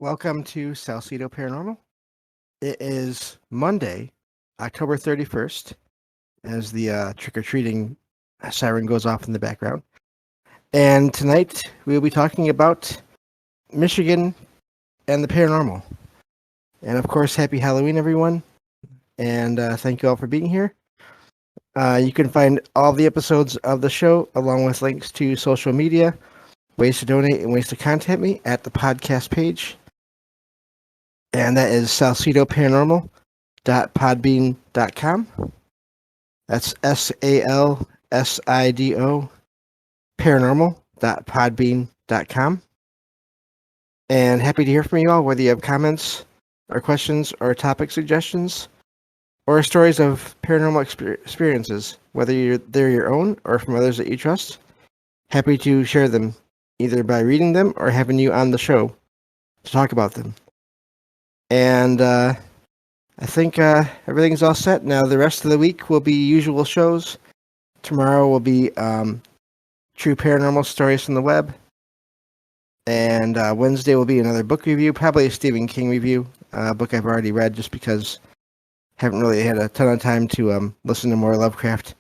Welcome to Salcedo Paranormal. It is Monday, October 31st, as the trick-or-treating siren goes off in the background. And tonight, we'll be talking about Michigan and the paranormal. And of course, happy Halloween, everyone. And thank you all for being here. You can find all the episodes of the show, along with links to social media, ways to donate, and ways to contact me at the podcast page. And that is salcidoparanormal.podbean.com. That's SALSIDO paranormal.podbean.com. And happy to hear from you all, whether you have comments or questions or topic suggestions or stories of paranormal experiences, whether they're your own or from others that you trust. Happy to share them, either by reading them or having you on the show to talk about them. And I think everything's all set. Now, the rest of the week will be usual shows. Tomorrow will be True Paranormal Stories from the Web. And Wednesday will be another book review, probably a Stephen King review, a book I've already read just because I haven't really had a ton of time to listen to more Lovecraft.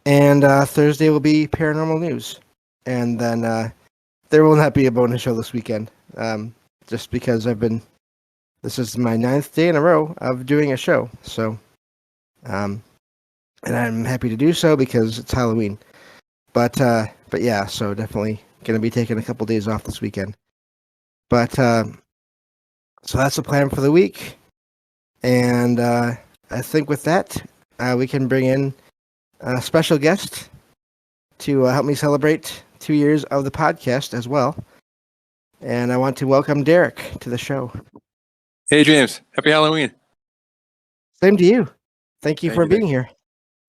And Thursday will be Paranormal News. And then there will not be a bonus show this weekend, just because this is my 9th day in a row of doing a show. So, and I'm happy to do so because it's Halloween. But yeah, so definitely going to be taking a couple days off this weekend. But, so that's the plan for the week. And I think with that, we can bring in a special guest to help me celebrate 2 years of the podcast as well. And I want to welcome Derek to the show. Hey, James. Happy Halloween. Same to you. Thank you for being here.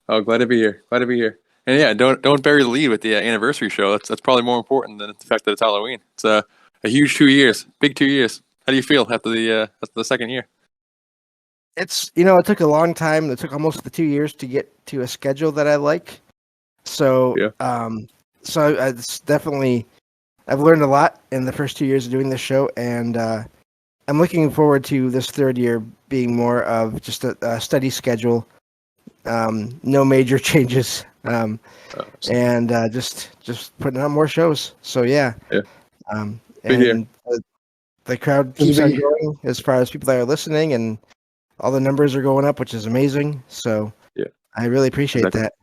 Oh, glad to be here. Glad to be here. And yeah, don't bury the lead with the anniversary show. That's probably more important than the fact that it's Halloween. It's a huge 2 years, big 2 years. How do you feel after the second year? It's it took a long time. It took almost the 2 years to get to a schedule that I like. So yeah. So it's definitely, I've learned a lot in the first 2 years of doing this show, and I'm looking forward to this third year being more of just a steady schedule, no major changes, and just putting on more shows. So yeah. And the crowd keeps on growing as far as people that are listening, and all the numbers are going up, which is amazing. So yeah, I really appreciate that.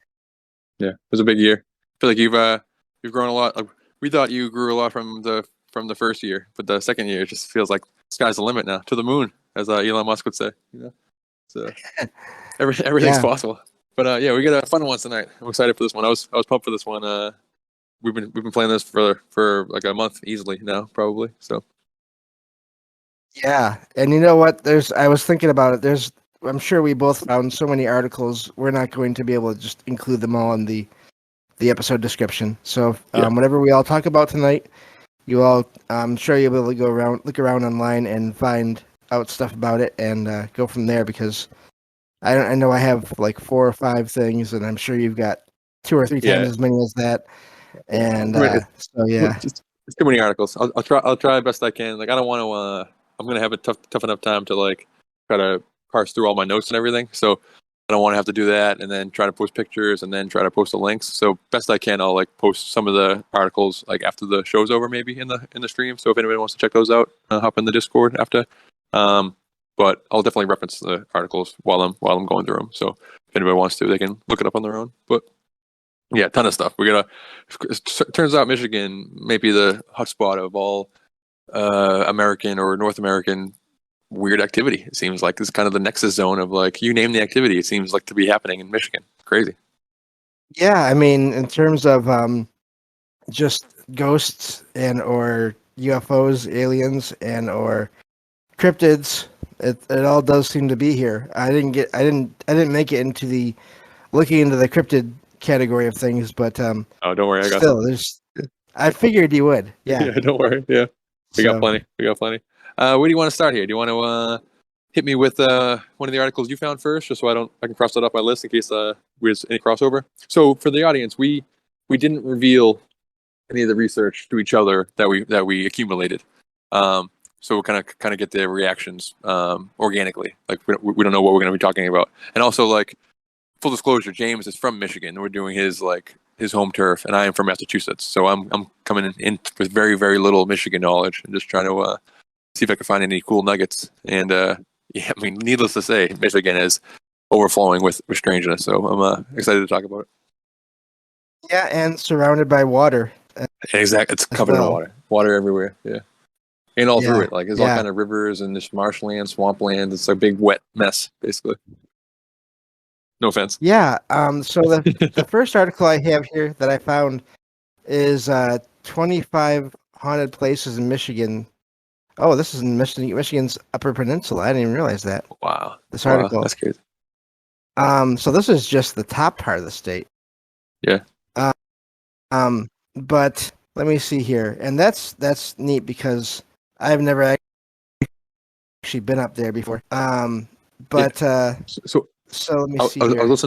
Yeah, it was a big year. I feel like you've grown a lot. Like, we thought you grew a lot from the first year, but the second year just feels like sky's the limit now, to the moon, as Elon Musk would say. So everything's possible. But yeah, we got a fun one tonight. I'm excited for this one. I was pumped for this one. We've been playing this for like a month easily now, probably. So yeah, and you know what? I was thinking about it. I'm sure we both found so many articles. We're not going to be able to just include them all in the episode description. So whatever we all talk about tonight, you all, I'm sure you'll be able to look around online and find out stuff about it and go from there, because I know I have like 4 or 5 things, and I'm sure you've got 2 or 3 times as many as that. And so yeah, it's too many articles. I'll try best I can. Like, I don't want to. I'm gonna have a tough enough time to like try to parse through all my notes and everything. So I don't want to have to do that and then try to post pictures and then try to post the links. So best I can, I'll like post some of the articles like after the show's over, maybe in the stream. So if anybody wants to check those out, hop in the Discord after. But I'll definitely reference the articles while I'm going through them. So if anybody wants to, they can look it up on their own. But yeah, ton of stuff. It turns out Michigan may be the hotspot of all American or North American weird activity. It seems like it's kind of the nexus zone of, like, you name the activity, it seems like to be happening in Michigan. Crazy. Yeah, I mean, in terms of just ghosts and or UFOs, aliens, and or cryptids, it all does seem to be here. I didn't make it into the looking into the cryptid category of things, but oh, don't worry, I got still, I figured you would. Yeah. Yeah, don't worry. Yeah. We got plenty. Where do you want to start here? Do you want to hit me with one of the articles you found first, just so I can cross that off my list in case there's any crossover? So for the audience, we didn't reveal any of the research to each other that we accumulated. so we'll kind of get the reactions organically. Like we don't know what we're going to be talking about, and also like full disclosure, James is from Michigan, and we're doing his home turf, and I am from Massachusetts, so I'm coming in with very very little Michigan knowledge and just trying to see if I can find any cool nuggets. And yeah, I mean, needless to say, Michigan is overflowing with strangeness, so I'm excited to talk about it. Yeah, and surrounded by water. Exactly, it's covered in water everywhere. Yeah. And all through it, like there's all kind of rivers and this marshland, swampland. It's a big wet mess, basically. No offense. Yeah. So the first article I have here that I found is 25 haunted places in Michigan. Oh, this is in Michigan's Upper Peninsula. I didn't even realize that. Wow. This article. That's crazy. So this is just the top part of the state. Yeah. But let me see here, and that's neat because I've never actually been up there before. But so let me see here. I was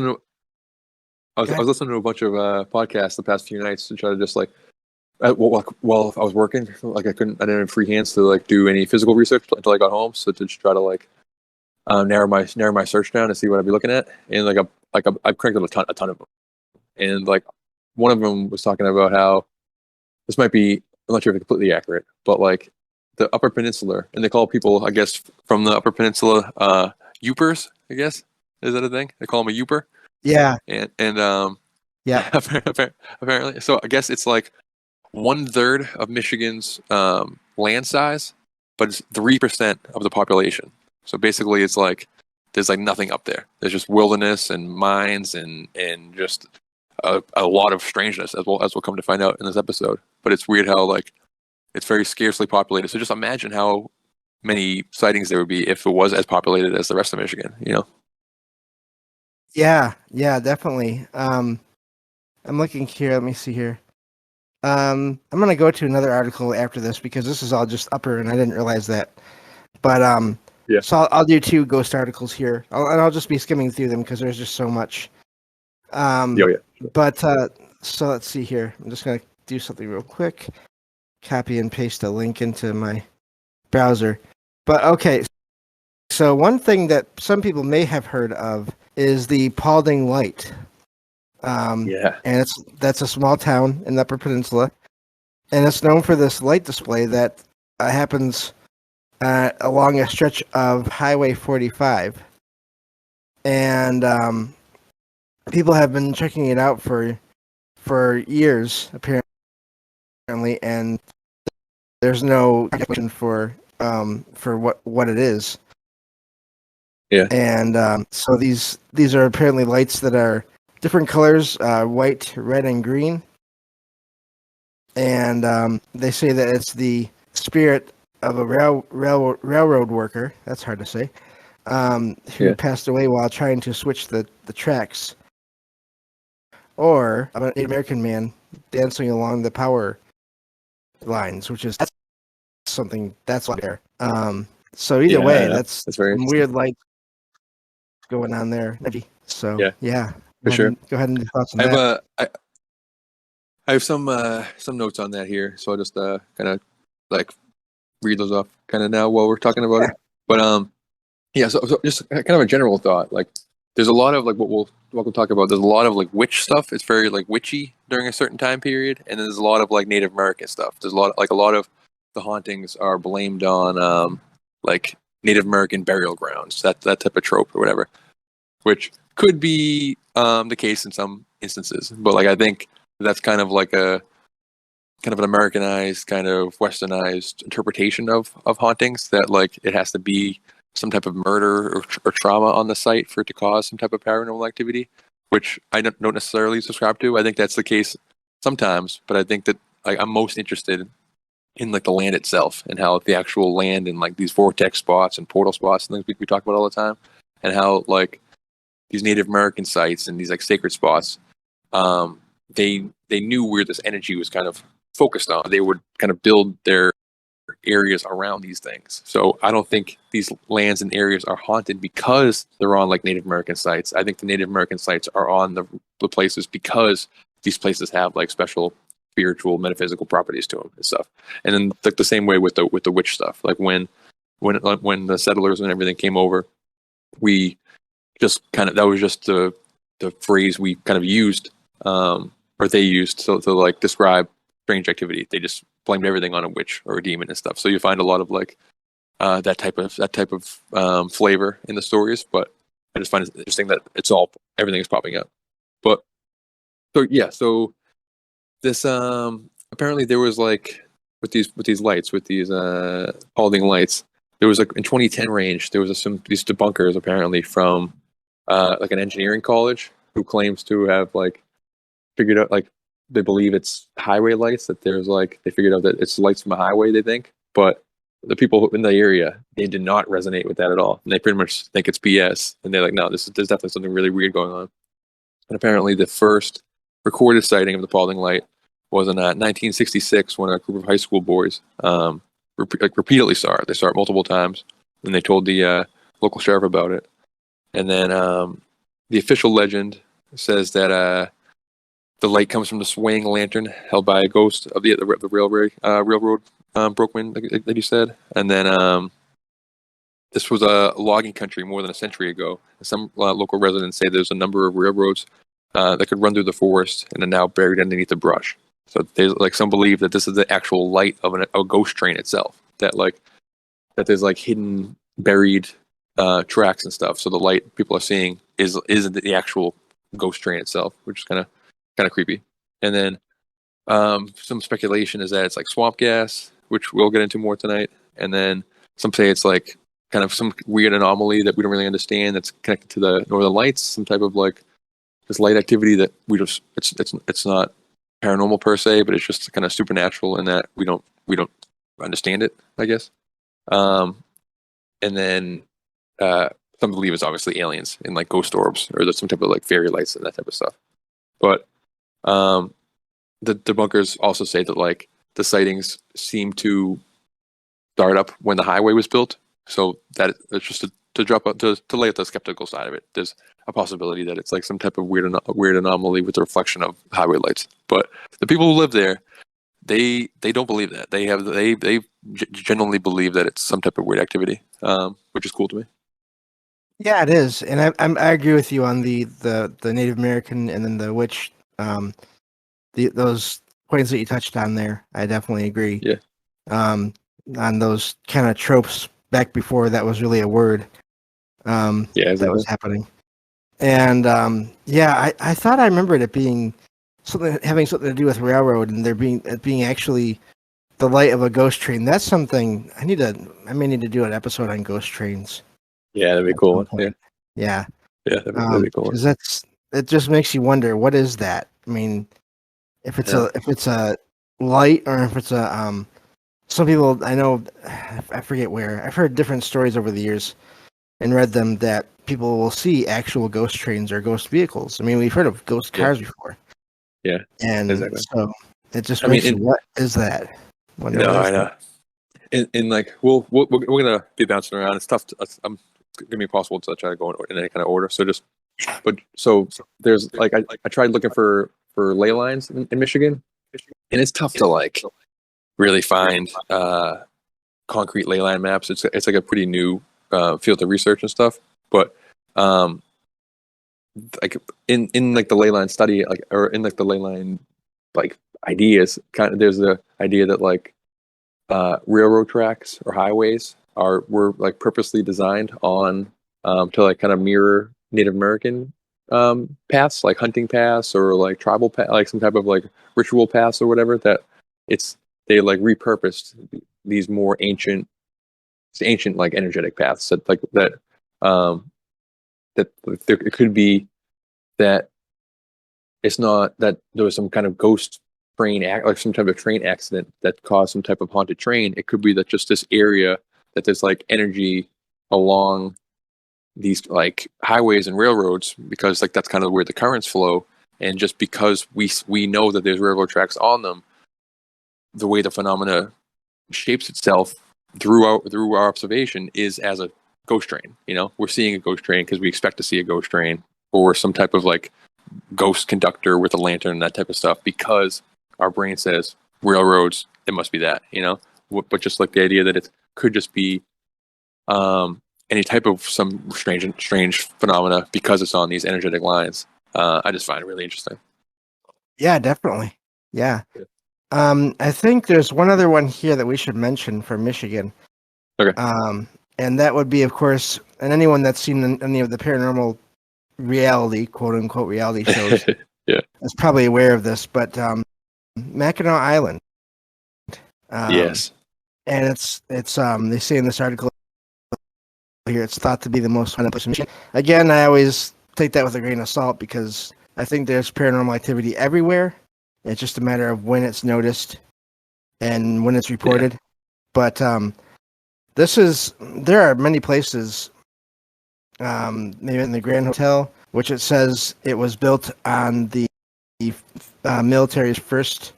listening to a bunch of podcasts the past few nights to try to just like, while I was working, like I didn't have free hands to like do any physical research until I got home. So to just try to like narrow my search down to see what I'd be looking at, and I've cranked a ton of them, and like one of them was talking about how this might be, I'm not sure if it's completely accurate, but like the Upper Peninsula, and they call people, I guess, from the Upper Peninsula, Yoopers, I guess. Is that a thing? They call them a Yooper? Yeah. And yeah. apparently. So I guess it's like 1/3 of Michigan's land size, but it's 3% of the population. So basically it's like there's like nothing up there. There's just wilderness and mines and just a lot of strangeness, as we'll come to find out in this episode. But it's weird how like it's very scarcely populated. So just imagine how many sightings there would be if it was as populated as the rest of Michigan, you know? Yeah, definitely. I'm looking here. Let me see here. I'm gonna go to another article after this because this is all just upper, and I didn't realize that. But yeah. So I'll do 2 ghost articles here, and I'll just be skimming through them because there's just so much. Yeah. But so let's see here. I'm just gonna do something real quick. Copy and paste a link into my browser. But okay, so one thing that some people may have heard of is the Paulding Light. Yeah. And that's a small town in the Upper Peninsula, and it's known for this light display that happens along a stretch of Highway 45. And people have been checking it out for years, apparently, and there's no explanation for what it is. Yeah. And so these are apparently lights that are different colors, white, red, and green. And they say that it's the spirit of a railroad worker. That's hard to say. Who passed away while trying to switch the tracks, or an American man dancing along the power lines, which is something that's like there. So either way, that's very weird light going on there. So yeah. For sure. Go ahead and do thoughts on that. I have some notes on that here, so I'll just kind of like read those off kind of now while we're talking about it. But so just kind of a general thought. Like, there's a lot of like what we'll talk about. There's a lot of like witch stuff. It's very like witchy during a certain time period, and then there's a lot of like Native American stuff. There's a lot of the hauntings are blamed on like Native American burial grounds, that type of trope or whatever, which could be the case in some instances, but like I think that's kind of like an Americanized, kind of westernized interpretation of hauntings, that like it has to be some type of murder or trauma on the site for it to cause some type of paranormal activity, which I don't necessarily subscribe to. I think that's the case sometimes, but I think that like I'm most interested in like the land itself and how the actual land and like these vortex spots and portal spots and things we talk about all the time, and how like these Native American sites and these like sacred spots, they knew where this energy was kind of focused on. They would kind of build their areas around these things. So I don't think these lands and areas are haunted because they're on like Native American sites. I think the Native American sites are on the places because these places have like special spiritual, metaphysical properties to them and stuff. And then like the same way with the witch stuff. Like when the settlers and everything came over, we just kind of, that was just the phrase we kind of used, or they used to like describe strange activity. They just blamed everything on a witch or a demon and stuff. So you find a lot of like that type of flavor in the stories. But I just find it interesting that everything is popping up. But so this apparently there was like with these lights, with these Paulding lights, there was like in 2010 range, there was these debunkers apparently from like an engineering college who claims to have like figured out, like they believe it's highway lights, that there's like they figured out that it's lights from a highway, they think. But the people in the area, they did not resonate with that at all, and they pretty much think it's BS. And they're like, no, there's definitely something really weird going on. And apparently the first recorded sighting of the Paulding light was in 1966 when a group of high school boys repeatedly saw it. They saw it multiple times, and they told the local sheriff about it. And then the official legend says that the light comes from the swaying lantern held by a ghost of the railroad brokeman, like you said. And then this was a logging country more than a century ago. Some local residents say there's a number of railroads that could run through the forest and are now buried underneath the brush. So there's like some believe that this is the actual light of a ghost train itself. That there's like hidden, buried tracks and stuff. So the light people are seeing isn't the actual ghost train itself, which is kind of creepy. And then some speculation is that it's like swamp gas, which we'll get into more tonight. And then some say it's like kind of some weird anomaly that we don't really understand that's connected to the Northern Lights, some type of like this light activity that it's not paranormal per se, but it's just kind of supernatural in that we don't understand it, I guess. And then some believe it's obviously aliens and like ghost orbs or some type of like fairy lights and that type of stuff. But the debunkers also say that like the sightings seem to start up when the highway was built. So that it's just to lay at the skeptical side of it. There's a possibility that it's like some type of weird anomaly with the reflection of highway lights. But the people who live there, they don't believe that. They genuinely believe that it's some type of weird activity, which is cool to me. Yeah, it is, and I agree with you on the Native American and then the witch, those points that you touched on there. I definitely agree. Yeah. On those kind of tropes back before that was really a word. Yeah, exactly. That was happening, and I thought I remembered it being having something to do with railroad, and it being actually the light of a ghost train. That's something I may need to do an episode on ghost trains. Yeah, that'd be cool. Yeah, that'd be cool. Because it just makes you wonder, what is that? I mean, if it's a light, or if it's a some people I know, I forget where, I've heard different stories over the years and read them that people will see actual ghost trains or ghost vehicles. I mean, we've heard of ghost cars before. Yeah, and exactly. So it just makes you, what is that? I know. In like we're gonna be bouncing around. It's tough. It's gonna be impossible to try to go in any kind of order. So there's like I tried looking for ley lines in Michigan, and it's tough to like really find concrete ley line maps. It's like a pretty new field of research and stuff. But like in like the ley line study, like, or in like the ley line like ideas, kind of there's the idea that like railroad tracks or highways were like purposely designed on to like kind of mirror Native American paths, like hunting paths or like tribal like some type of like ritual paths or whatever. That they like repurposed these more ancient like energetic paths that it could be that it's not that there was some kind of ghost train like some type of train accident that caused some type of haunted train. It could be that just this area that there's like energy along these like highways and railroads, because like that's kind of where the currents flow, and just because we know that there's railroad tracks on them, the way the phenomena shapes itself through our observation is as a ghost train. You know, we're seeing a ghost train because we expect to see a ghost train or some type of like ghost conductor with a lantern and that type of stuff, because our brain says railroads, it must be that, but just like the idea that it could just be any type of some strange phenomena because it's on these energetic lines. I just find it really interesting. Yeah, definitely. Yeah. Yeah. I think there's one other one here that we should mention for Michigan. Okay. And that would be, of course, and anyone that's seen any of the paranormal reality, quote unquote, reality shows Yeah. is probably aware of this, but Mackinac Island. Yes. And it's they say in this article here, it's thought to be the most haunted place in Michigan. Again, I always take that with a grain of salt because I think there's paranormal activity everywhere. It's just a matter of when it's noticed and when it's reported. Yeah. But there are many places, maybe in the Grand Hotel, which it says it was built on the military's first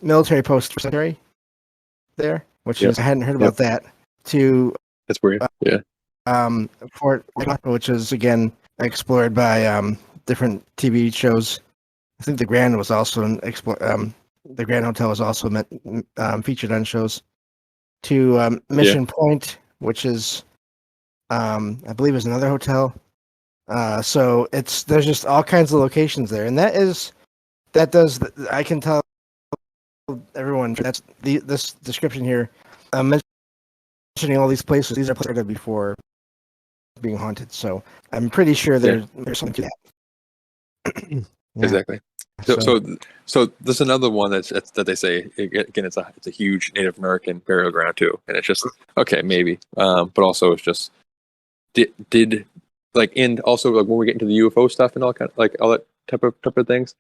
military post cemetery there, which is, I hadn't heard about that. That's weird. Fort, which is again explored by different TV shows. I think the Grand was also the Grand Hotel was also featured on shows. To Mission Point, which is I believe is another hotel. So there's just all kinds of locations there, and I can tell everyone that's this description here. Mentioning all these places, these are places that before being haunted. So I'm pretty sure there's something to that. Yeah. Exactly. So there's another one that they say again. It's a huge Native American burial ground too, and it's just okay, maybe. But also it's just did like, and also like when we get into the UFO stuff and all that type of things,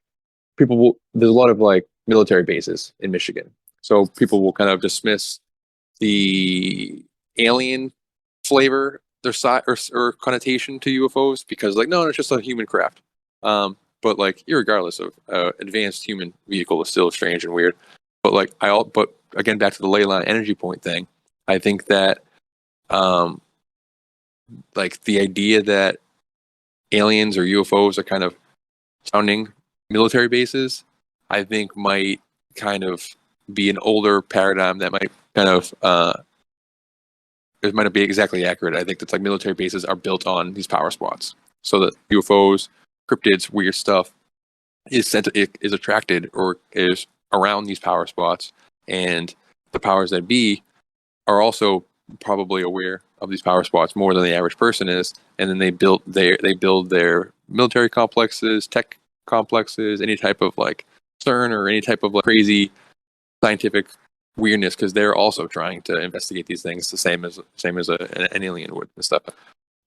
there's a lot of like military bases in Michigan, so people will kind of dismiss the alien flavor, their side or connotation to UFOs because like no, it's just a human craft. But like, irregardless of advanced human vehicle is still strange and weird. But like but again, back to the ley line energy point thing, I think that like the idea that aliens or UFOs are kind of sounding military bases, I think might kind of be an older paradigm that might kind of it might not be exactly accurate. I think that's like military bases are built on these power spots, so that UFOs, cryptids, weird stuff is attracted or is around these power spots, and the powers that be are also probably aware of these power spots more than the average person is, and then they build their military complexes, tech complexes, any type of like CERN or any type of like crazy scientific weirdness, because they're also trying to investigate these things the same as an alien would and stuff.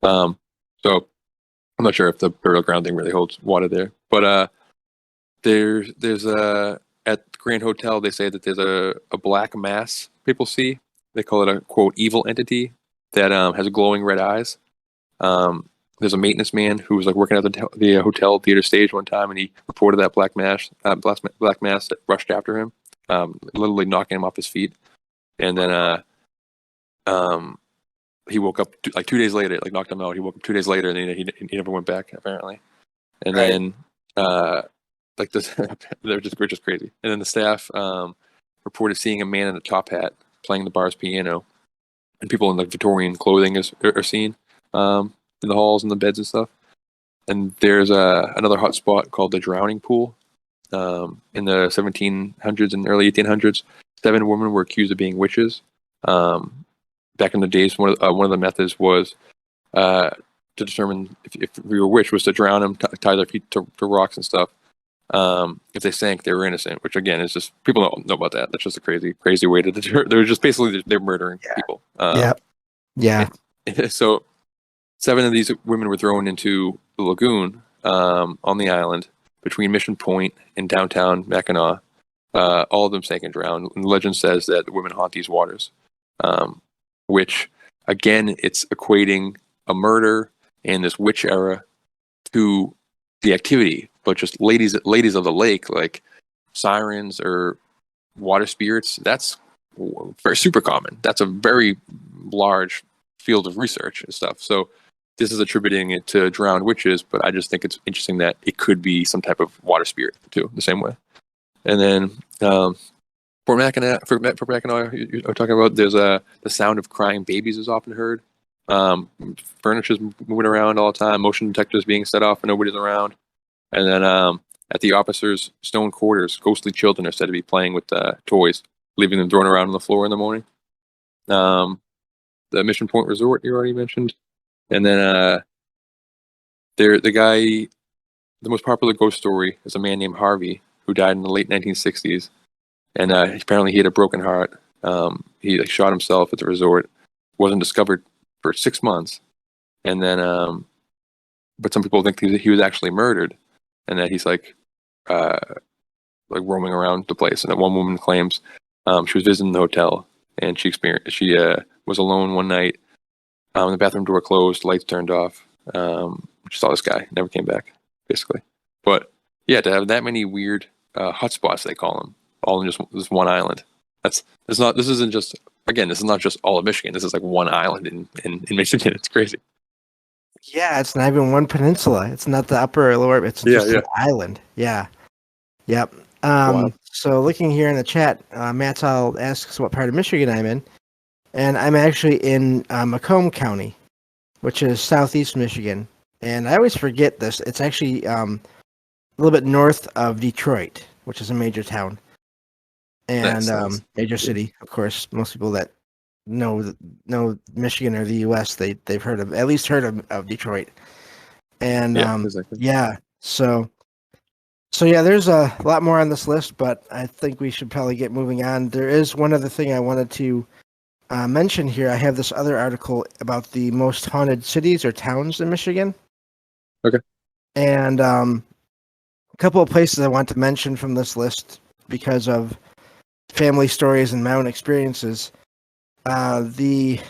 So I'm not sure if the burial ground thing really holds water there, but there's at the Grand Hotel they say that there's a black mass people see. They call it a quote evil entity that has glowing red eyes. There's a maintenance man who was like working at the hotel theater stage one time, and he reported that black mass that rushed after him, literally knocking him off his feet. And then he woke up 2 days later, like knocked him out. He woke up 2 days later, and then he never went back apparently. And then like this, they're just crazy. And then the staff reported seeing a man in a top hat playing the bar's piano, and people in like Victorian clothing are seen in the halls and the beds and stuff. And there's another hot spot called the Drowning Pool. In the 1700s and early 1800s, 7 women were accused of being witches. Back in the days, one of the methods was to determine if you were a witch was to drown them, tie their feet to rocks and stuff. If they sank, they were innocent, which again is just, people don't know about that. That's just a crazy way to deter. They're just basically they're murdering people. Yeah. So 7 of these women were thrown into the lagoon on the island between Mission Point and downtown Mackinac. All of them sank and drowned. And the legend says that the women haunt these waters, which again, it's equating a murder and this witch era to the activity, but just ladies of the lake, like sirens or water spirits. That's very super common. That's a very large field of research and stuff. So this is attributing it to drowned witches, but I just think it's interesting that it could be some type of water spirit too, the same way. And then Fort Mackinac, you're talking about. There's the sound of crying babies is often heard. Furniture's moving around all the time. Motion detectors being set off and nobody's around. And then at the officers' stone quarters, ghostly children are said to be playing with toys, leaving them thrown around on the floor in the morning. The Mission Point Resort you already mentioned, and then the most popular ghost story is a man named Harvey who died in the late 1960s, and apparently he had a broken heart. He shot himself at the resort, wasn't discovered for 6 months, and then but some people think he was actually murdered, and that he's like roaming around the place. And that one woman claims she was visiting the hotel and she was alone one night. The bathroom door closed, lights turned off. She saw this guy, never came back, basically. But yeah, to have that many weird hotspots, they call them, all in just this one island. This isn't just all of Michigan. This is like one island in Michigan. It's crazy. Yeah, it's not even one peninsula. It's not the upper or lower. It's just an island. Yeah. Yep. Wow. So looking here in the chat, Matt All asks what part of Michigan I'm in. And I'm actually in Macomb County, which is southeast Michigan. And I always forget this. It's actually a little bit north of Detroit, which is a major town. And Nice. major city, of course. Most people that know Michigan or the U.S., they've at least heard of Detroit. And exactly. yeah, so yeah, there's a lot more on this list, but I think we should probably get moving on. There is one other thing I wanted to mention here. I have this other article about the most haunted cities or towns in Michigan. Okay. And a couple of places I want to mention from this list because of family stories and my own experiences. I'll just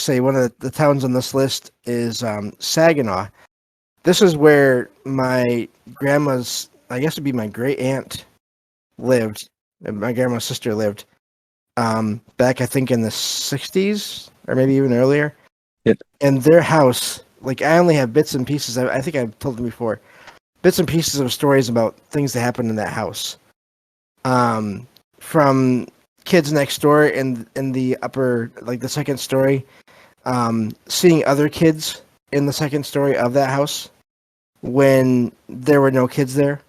say one of the towns on this list is Saginaw. This is where my grandma's, I guess it'd be my great aunt, lived. My grandma's sister lived back, I think, in the 60s or maybe even earlier. Yep. And their house, like, I only have bits and pieces. I think I've told them before, bits and pieces of stories about things that happened in that house. From kids next door in the upper, like the second story, seeing other kids in the second story of that house when there were no kids there.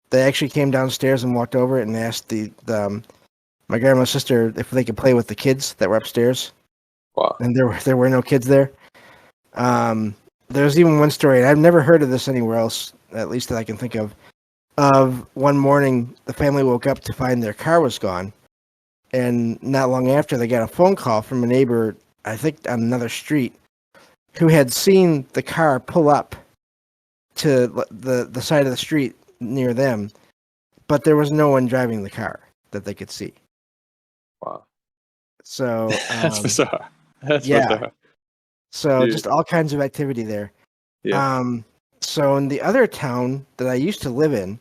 They actually came downstairs and walked over and asked my grandma's sister if they could play with the kids that were upstairs. Wow. And there were no kids there. There's even one story, and I've never heard of this anywhere else, at least that I can think of one morning the family woke up to find their car was gone. And not long after, they got a phone call from a neighbor, I think on another street, who had seen the car pull up to the side of the street near them, but there was no one driving the car that they could see. Wow. So that's bizarre. That's bizarre. So just all kinds of activity there. Yeah. So in the other town that I used to live in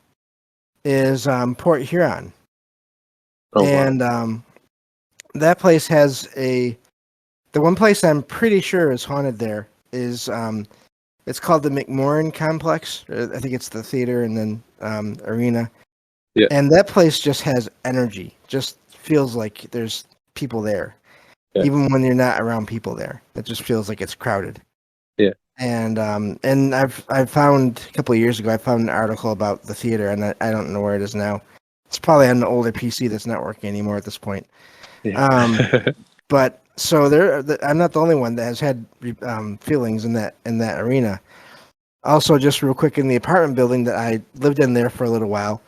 is Port Huron. Oh, and wow. That place has the one place I'm pretty sure is haunted there is it's called the McMorran Complex. I think it's the theater and then arena. Yeah. And that place just has energy. Just feels like there's people there. Yeah. Even when you're not around people there. It just feels like it's crowded. Yeah. And I've found a couple of years ago, I found an article about the theater, and I don't know where it is now. It's probably on an older PC that's not working anymore at this point. Yeah. But so I'm not the only one that has had feelings in that arena. Also, just real quick, in the apartment building that I lived in there for a little while,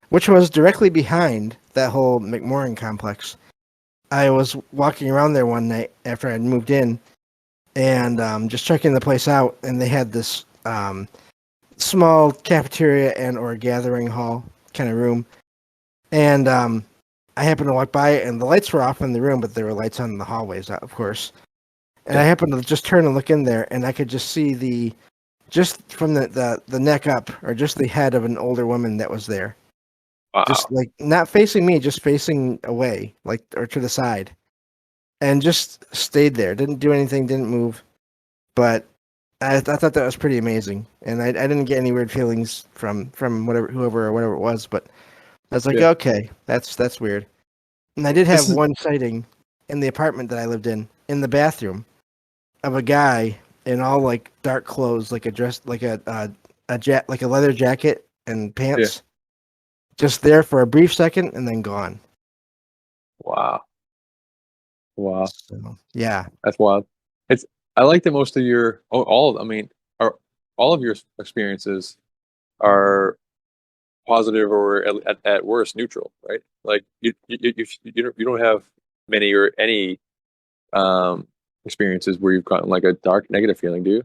which was directly behind that whole McMorran complex, I was walking around there one night after I'd moved in, and just checking the place out, and they had this small cafeteria and or gathering hall kind of room, and I happened to walk by it, and the lights were off in the room, but there were lights on in the hallways, of course. And I happened to just turn and look in there, and I could just see just from the neck up, or just the head of an older woman that was there. Wow. Just like not facing me, just facing away, like, or to the side. And just stayed there. Didn't do anything, didn't move. But I thought that was pretty amazing, and I didn't get any weird feelings from whoever or whatever it was, but I was like, Yeah, okay, that's weird. And I did this have is one sighting in the apartment that I lived in the bathroom, of a guy in all like dark clothes, like a dress, like like a leather jacket and yeah. pants, just there for a brief second and then gone. Wow, wow, So yeah, that's wild. It's I like that most of your all I mean, are all of your experiences are positive or at worst neutral, right? Like you don't have many or any experiences where you've gotten like a dark negative feeling, do you?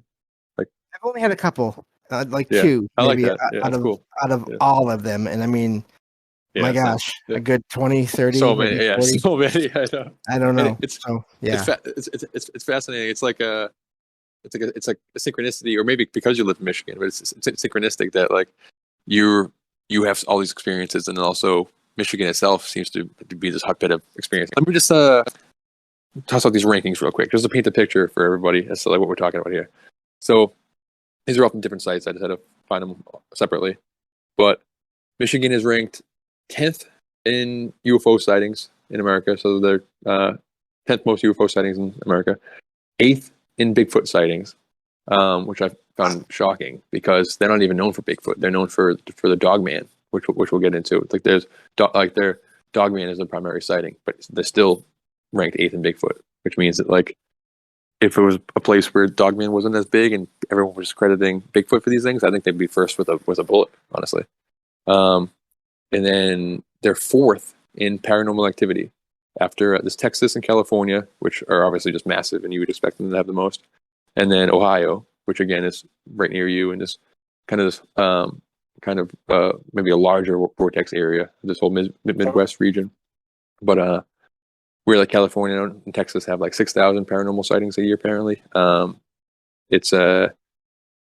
Like, I've only had a couple, like yeah, two I like maybe that. Yeah, out that's of cool. Yeah, all of them, and I mean, yeah, my it's nice. gosh, Yeah. a good 20, 30, So maybe many, yeah, 40. so many. I know, I don't and know. So it's yeah, it's fascinating. It's like a synchronicity, or maybe because you live in Michigan, but it's synchronistic that like you you have all these experiences, and then also Michigan itself seems to be this hotbed of experience. Let me just toss out these rankings real quick, just to paint the picture for everybody as to like what we're talking about here. So these are all from different sites. I just had to find them separately, but Michigan is ranked 10th in UFO sightings in America, so they're 10th most UFO sightings in America. 8th in Bigfoot sightings, which I found shocking because they're not even known for Bigfoot. They're known for the Dogman, which we'll get into. Like their Dogman is the primary sighting, but they're still ranked 8th in Bigfoot, which means that like if it was a place where Dogman wasn't as big and everyone was crediting Bigfoot for these things, I think they'd be first with a bullet, honestly. Um, and then they're 4th in paranormal activity after this Texas and California, which are obviously just massive, and you would expect them to have the most, and then Ohio, which again is right near you in this maybe a larger vortex area, this whole Midwest region. But where like California and Texas have like 6,000 paranormal sightings a year apparently. It's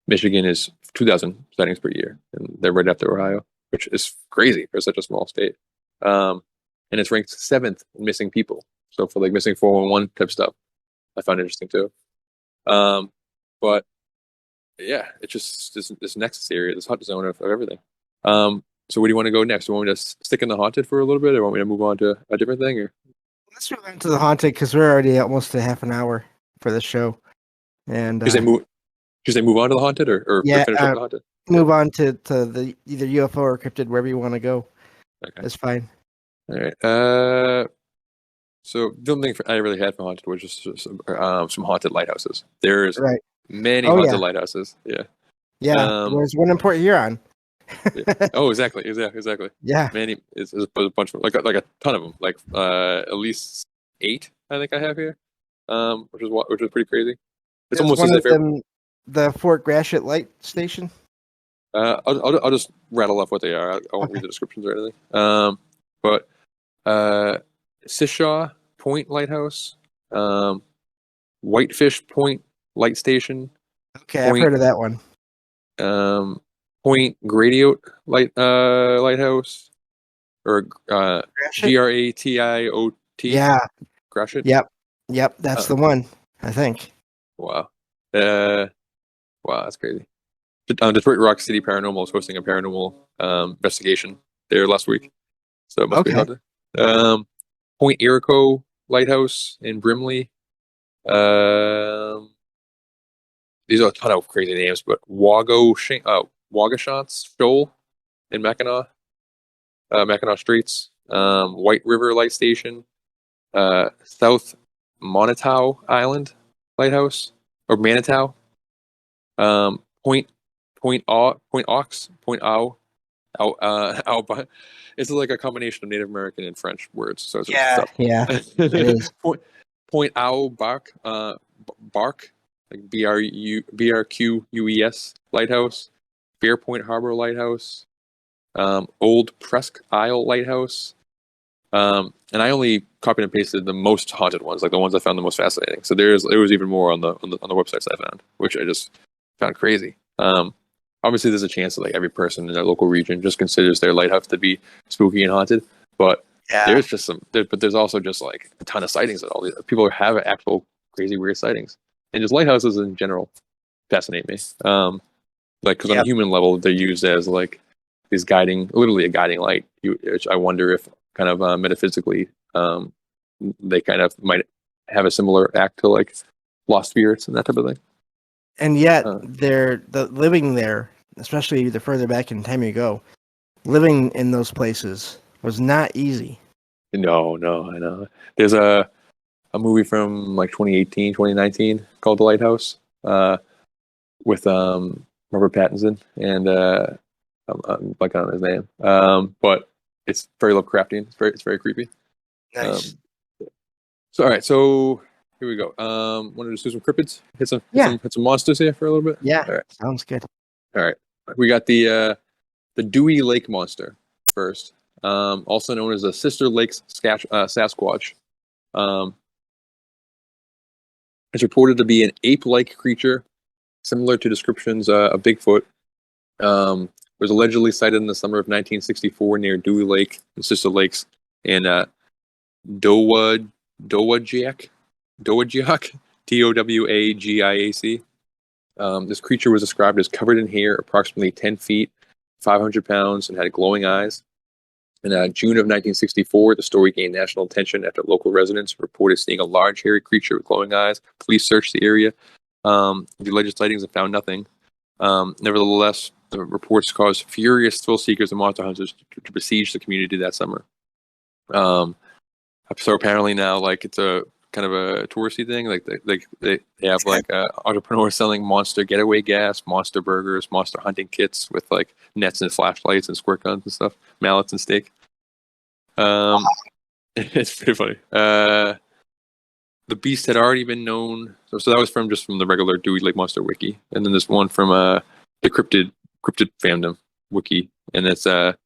Michigan is 2,000 sightings per year, and they're right after Ohio, which is crazy for such a small state. Um, and it's ranked 7th in missing people. So for like missing 411 type stuff, I found interesting too. But yeah, it's just this nexus area, this hot zone of everything. So where do you want to go next? Do you want me to stick in the haunted for a little bit, or want me to move on to a different thing? Or let's move on to the haunted because we're already almost a half an hour for the show, and should they move? Should they move on to the haunted, or yeah, finish up the haunted? Yeah. move on to the either UFO or cryptid, wherever you want to go. Okay. That's fine. All right. So the only thing I really had for haunted was just some haunted lighthouses. There's Right. many Oh haunted yeah, lighthouses. Yeah. yeah. Um. There's one in Port Huron. Yeah. Oh, exactly. Yeah. Many. It's a bunch of like a ton of them. Like at least 8. I think I have here. Which is pretty crazy. It's There's almost one as of if them, the Fort Gratiot Light Station. I'll just rattle off what they are. I won't Okay. read the descriptions or anything. But uh, Sishaw Point Lighthouse, um, Whitefish Point Light Station, Okay, I've Point heard of that one. Point Gratiot Lighthouse, or Gratiot? Gratiot. Yeah. Gratiot. Yep. Yep. That's Uh, the one. I think. wow. Uh, wow, that's crazy. Detroit Rock City Paranormal is hosting a paranormal investigation there last week, so it must be Okay. haunted. Um, Point Iroquois Lighthouse in Brimley. Um, these are a ton of crazy names, but Wagashants Shoal in Mackinac Straits. White River Light Station. South Monatow Island Lighthouse, or Manitow. Point Point Aux Point Au Au. It's like a combination of Native American and French words, so it's Yeah. tough. Yeah. It is. Point Au Bark, like BRQUES Lighthouse, Fairpoint Harbor Lighthouse, Old Presque Isle Lighthouse. And I only copied and pasted the most haunted ones, like the ones I found the most fascinating. So there was even more on the websites I found, which I just found crazy. Obviously, there's a chance that like every person in their local region just considers their lighthouse to be spooky and haunted, but Yeah. there's also just like a ton of sightings that all these people have actual crazy weird sightings, and just lighthouses in general. fascinate me. Like, because on a human level, they're used as like these literally a guiding light. Which I wonder if kind of metaphysically, they kind of might have a similar act to like lost spirits and that type of thing. And yet, living there, especially the further back in time you go, living in those places was not easy. No, I know. There's a movie from like 2018, 2019 called The Lighthouse, with Robert Pattinson and I'm blanking on his name. But it's very Lovecraftian. It's very creepy. Nice. So all right, so here we go. Wanted to do some cryptids, hit some monsters here for a little bit. Yeah. All right. Sounds good. All right. We got the Dewey Lake Monster first, also known as the Sister Lakes Sasquatch. It's reported to be an ape-like creature, similar to descriptions of Bigfoot. Was allegedly sighted in the summer of 1964 near Dewey Lake and Sister Lakes in Dowagiac, Towagiac. This creature was described as covered in hair, approximately 10 feet, 500 pounds, and had glowing eyes. In June of 1964, the story gained national attention after local residents reported seeing a large, hairy creature with glowing eyes. Police searched the area. The alleged sightings and found nothing. Nevertheless, the reports caused furious thrill seekers and monster hunters to besiege the community that summer. So apparently now, like, it's a kind of a touristy thing. Like they have like entrepreneurs selling monster getaway gas, monster burgers, monster hunting kits with like nets and flashlights and squirt guns and stuff, mallets and steak. It's pretty funny. The beast had already been known. So that was from the regular Dewey Lake Monster wiki, and then this one from the cryptid fandom wiki, and it's the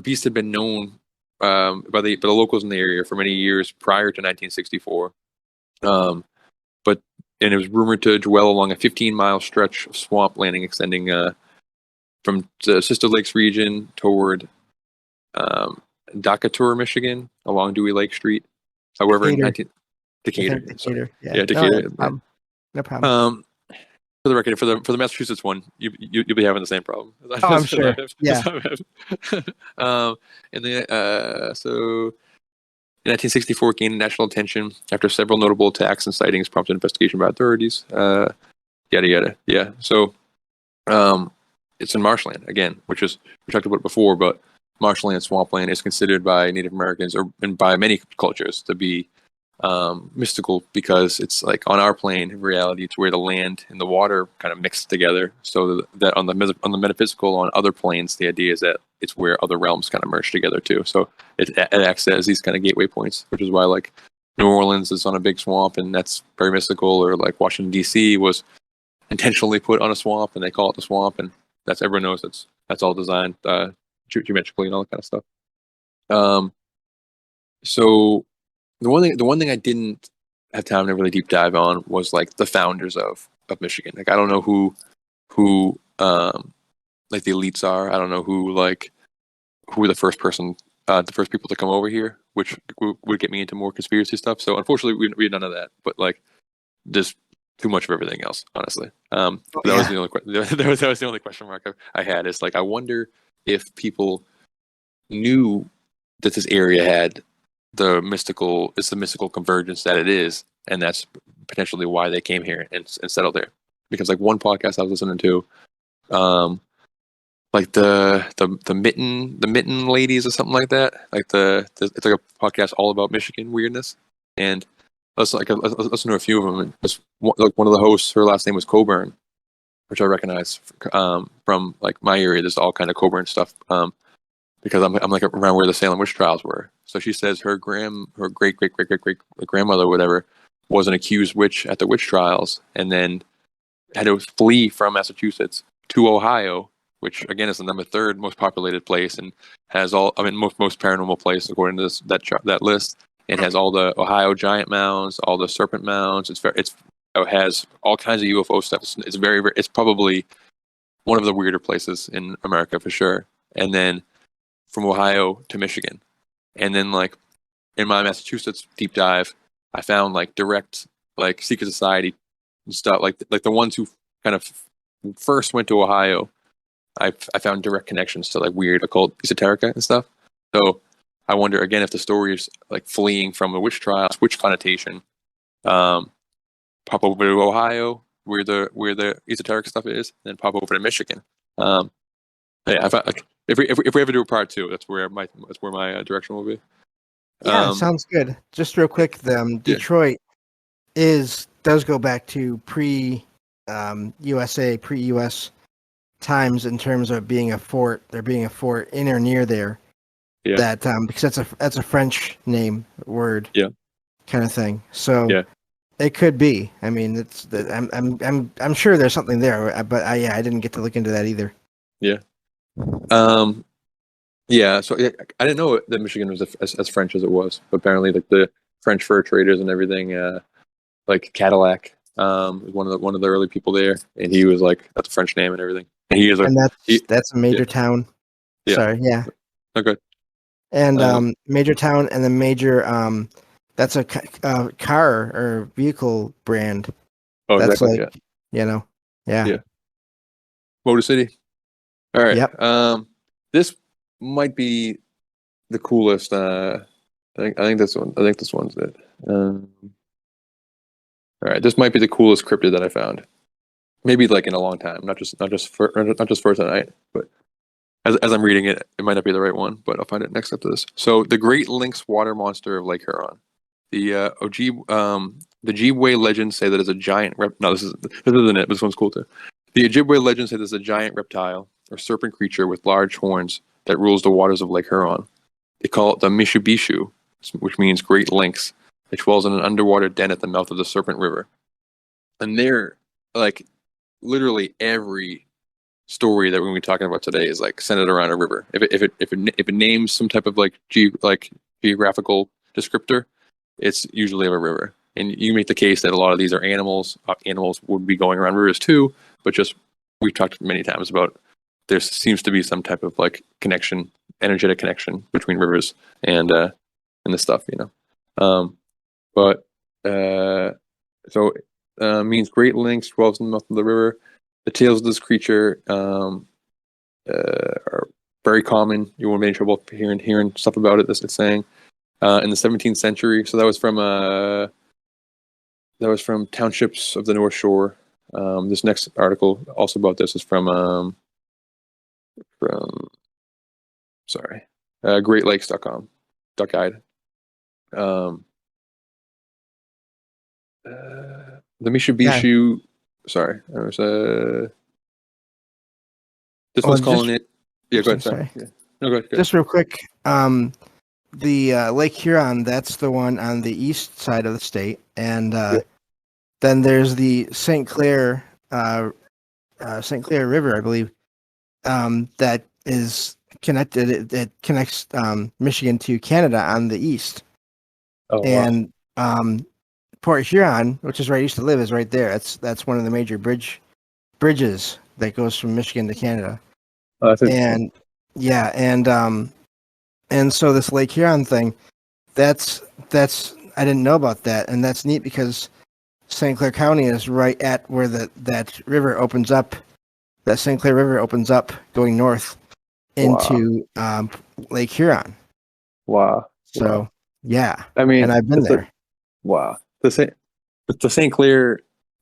beast had been known by the locals in the area for many years prior to 1964. But it was rumored to dwell along a 15-mile stretch of swamp landing extending from the Sister Lakes region toward Decatur, Michigan, along Dewey Lake Street. However, Decatur. Decatur. Yeah, Decatur. No problem. For the record, for the Massachusetts one, you'll be having the same problem. Oh, I'm sure. Yeah. And then so in 1964, gained national attention after several notable attacks and sightings prompted investigation by authorities. Yada yada. Yeah. So it's in marshland again, which is, we talked about it before, but marshland, swampland is considered by Native Americans and by many cultures to be mystical, because it's like on our plane, in reality, it's where the land and the water kind of mix together. So that on the metaphysical, on other planes, the idea is that it's where other realms kind of merge together too. So it acts as these kind of gateway points, which is why like New Orleans is on a big swamp, and that's very mystical. Or like Washington D.C. was intentionally put on a swamp, and they call it the swamp, and that's, everyone knows that's all designed geometrically and all that kind of stuff. So the one thing I didn't have time to really deep dive on was like the founders of Michigan. Like I don't know who like the elites are. I don't know who were the first people to come over here, which would get me into more conspiracy stuff. So unfortunately, we had none of that. But like, there's too much of everything else, honestly. Was the only that was the only question mark I had. Is like, I wonder if people knew that this area had the mystical convergence that it is, and that's potentially why they came here and settled there. Because like one podcast I was listening to, like the mitten ladies or something like that. Like it's like a podcast all about Michigan weirdness, and I listen to a few of them. And like one of the hosts, her last name was Coburn, which I recognize from like my area. There's all kind of Coburn stuff. Because I'm like around where the Salem witch trials were. So she says her great grandmother, whatever, was an accused witch at the witch trials, and then had to flee from Massachusetts to Ohio, which again is the number 3rd most populated place and has most paranormal place according to that list, and has all the Ohio giant mounds, all the serpent mounds. It has all kinds of UFO stuff. It's it's probably one of the weirder places in America for sure. And then from Ohio to Michigan. And then like in my Massachusetts deep dive, I found like direct like secret society and stuff. Like the ones who kind of first went to Ohio, I found direct connections to like weird occult esoterica and stuff. So I wonder again if the story is like fleeing from a witch trials, witch connotation, pop over to Ohio where the esoteric stuff is, and then pop over to Michigan. Yeah, like, if we ever do a part two, that's where my direction will be. Yeah, sounds good. Just real quick, Detroit does go back to USA, pre-US times in terms of being a fort. There being a fort in or near there. Yeah. That because that's a French name word. Yeah. Kind of thing. So yeah. It could be. I mean, I'm sure there's something there, but I didn't get to look into that either. Yeah. Yeah. So I didn't know that Michigan was as French as it was. But apparently, like the French fur traders and everything, like Cadillac, was one of the early people there, and he was like, that's a French name and everything. And he is that's a major town. Yeah. Sorry. Yeah. Okay. And major town and the major that's a car or vehicle brand. Oh, that's exactly. Like, yeah. Yeah. Motor City. All right. Yep. This might be the coolest. I think this one. I think this one's it. All right. This might be the coolest cryptid that I found. Maybe like in a long time. Not just for tonight, but as I'm reading it, it might not be the right one, but I'll find it next after this. So the Great Lynx water monster of Lake Huron. The Ojibwe legends say that it's a giant No, this isn't it. This one's cool too. The Ojibwe legends say there's a giant reptile or serpent creature with large horns that rules the waters of Lake Huron. They call it the Mishubishu, which means great lynx. It dwells in an underwater den at the mouth of the Serpent River. And they're like literally every story that we're going to be talking about today is like centered around a river. If it names some type of like geographical descriptor, it's usually of a river. And you make the case that a lot of these are animals. Animals would be going around rivers too, but just we've talked many times about there seems to be some type of like connection, energetic connection between rivers and this stuff, means great lynx dwells in the mouth of the river. The tales of this creature are very common. You won't be in trouble hearing stuff about it. It's saying in the 17th century. So that was from Townships of the North Shore. This next article also about this is from GreatLakes.com. .guide. The Mishubishu. Yeah. Sorry, there was this one's calling it. Yeah, go ahead. Sorry. Yeah. No, go ahead. Just real quick. The Lake Huron, that's the one on the east side of the state, and then there's the St. Clair River, I believe, that is connected. It connects Michigan to Canada on the east. Oh, and wow. Port Huron, which is where I used to live, is right there. That's one of the major bridges that goes from Michigan to Canada. And so this Lake Huron thing, that's I didn't know about that, and that's neat because St. Clair County is right at where that river opens up. That St. Clair River opens up going north into Lake Huron. Wow. So yeah, I mean, and I've been there. Wow. The St. Clair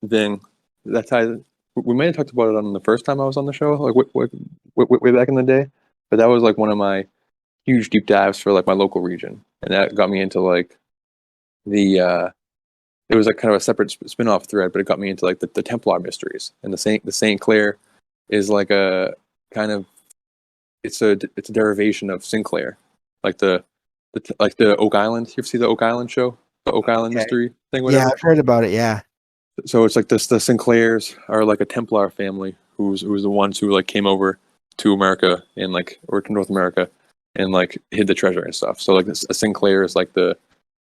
thing, that's how we might have talked about it on the first time I was on the show, like way back in the day. But that was like one of my huge deep dives for like my local region, and that got me into like it was like kind of a separate spin-off thread, but it got me into like the Templar mysteries. And the St. Clair is like a kind of it's a derivation of Sinclair, like the Oak Island. You ever see the Oak Island show? The Oak Island mystery thing? Whatever? Yeah, I've heard about it. Yeah. So it's like the Sinclairs are like a Templar family who's the ones who like came over to America or to North America and like hid the treasure and stuff. So like a Sinclair is like an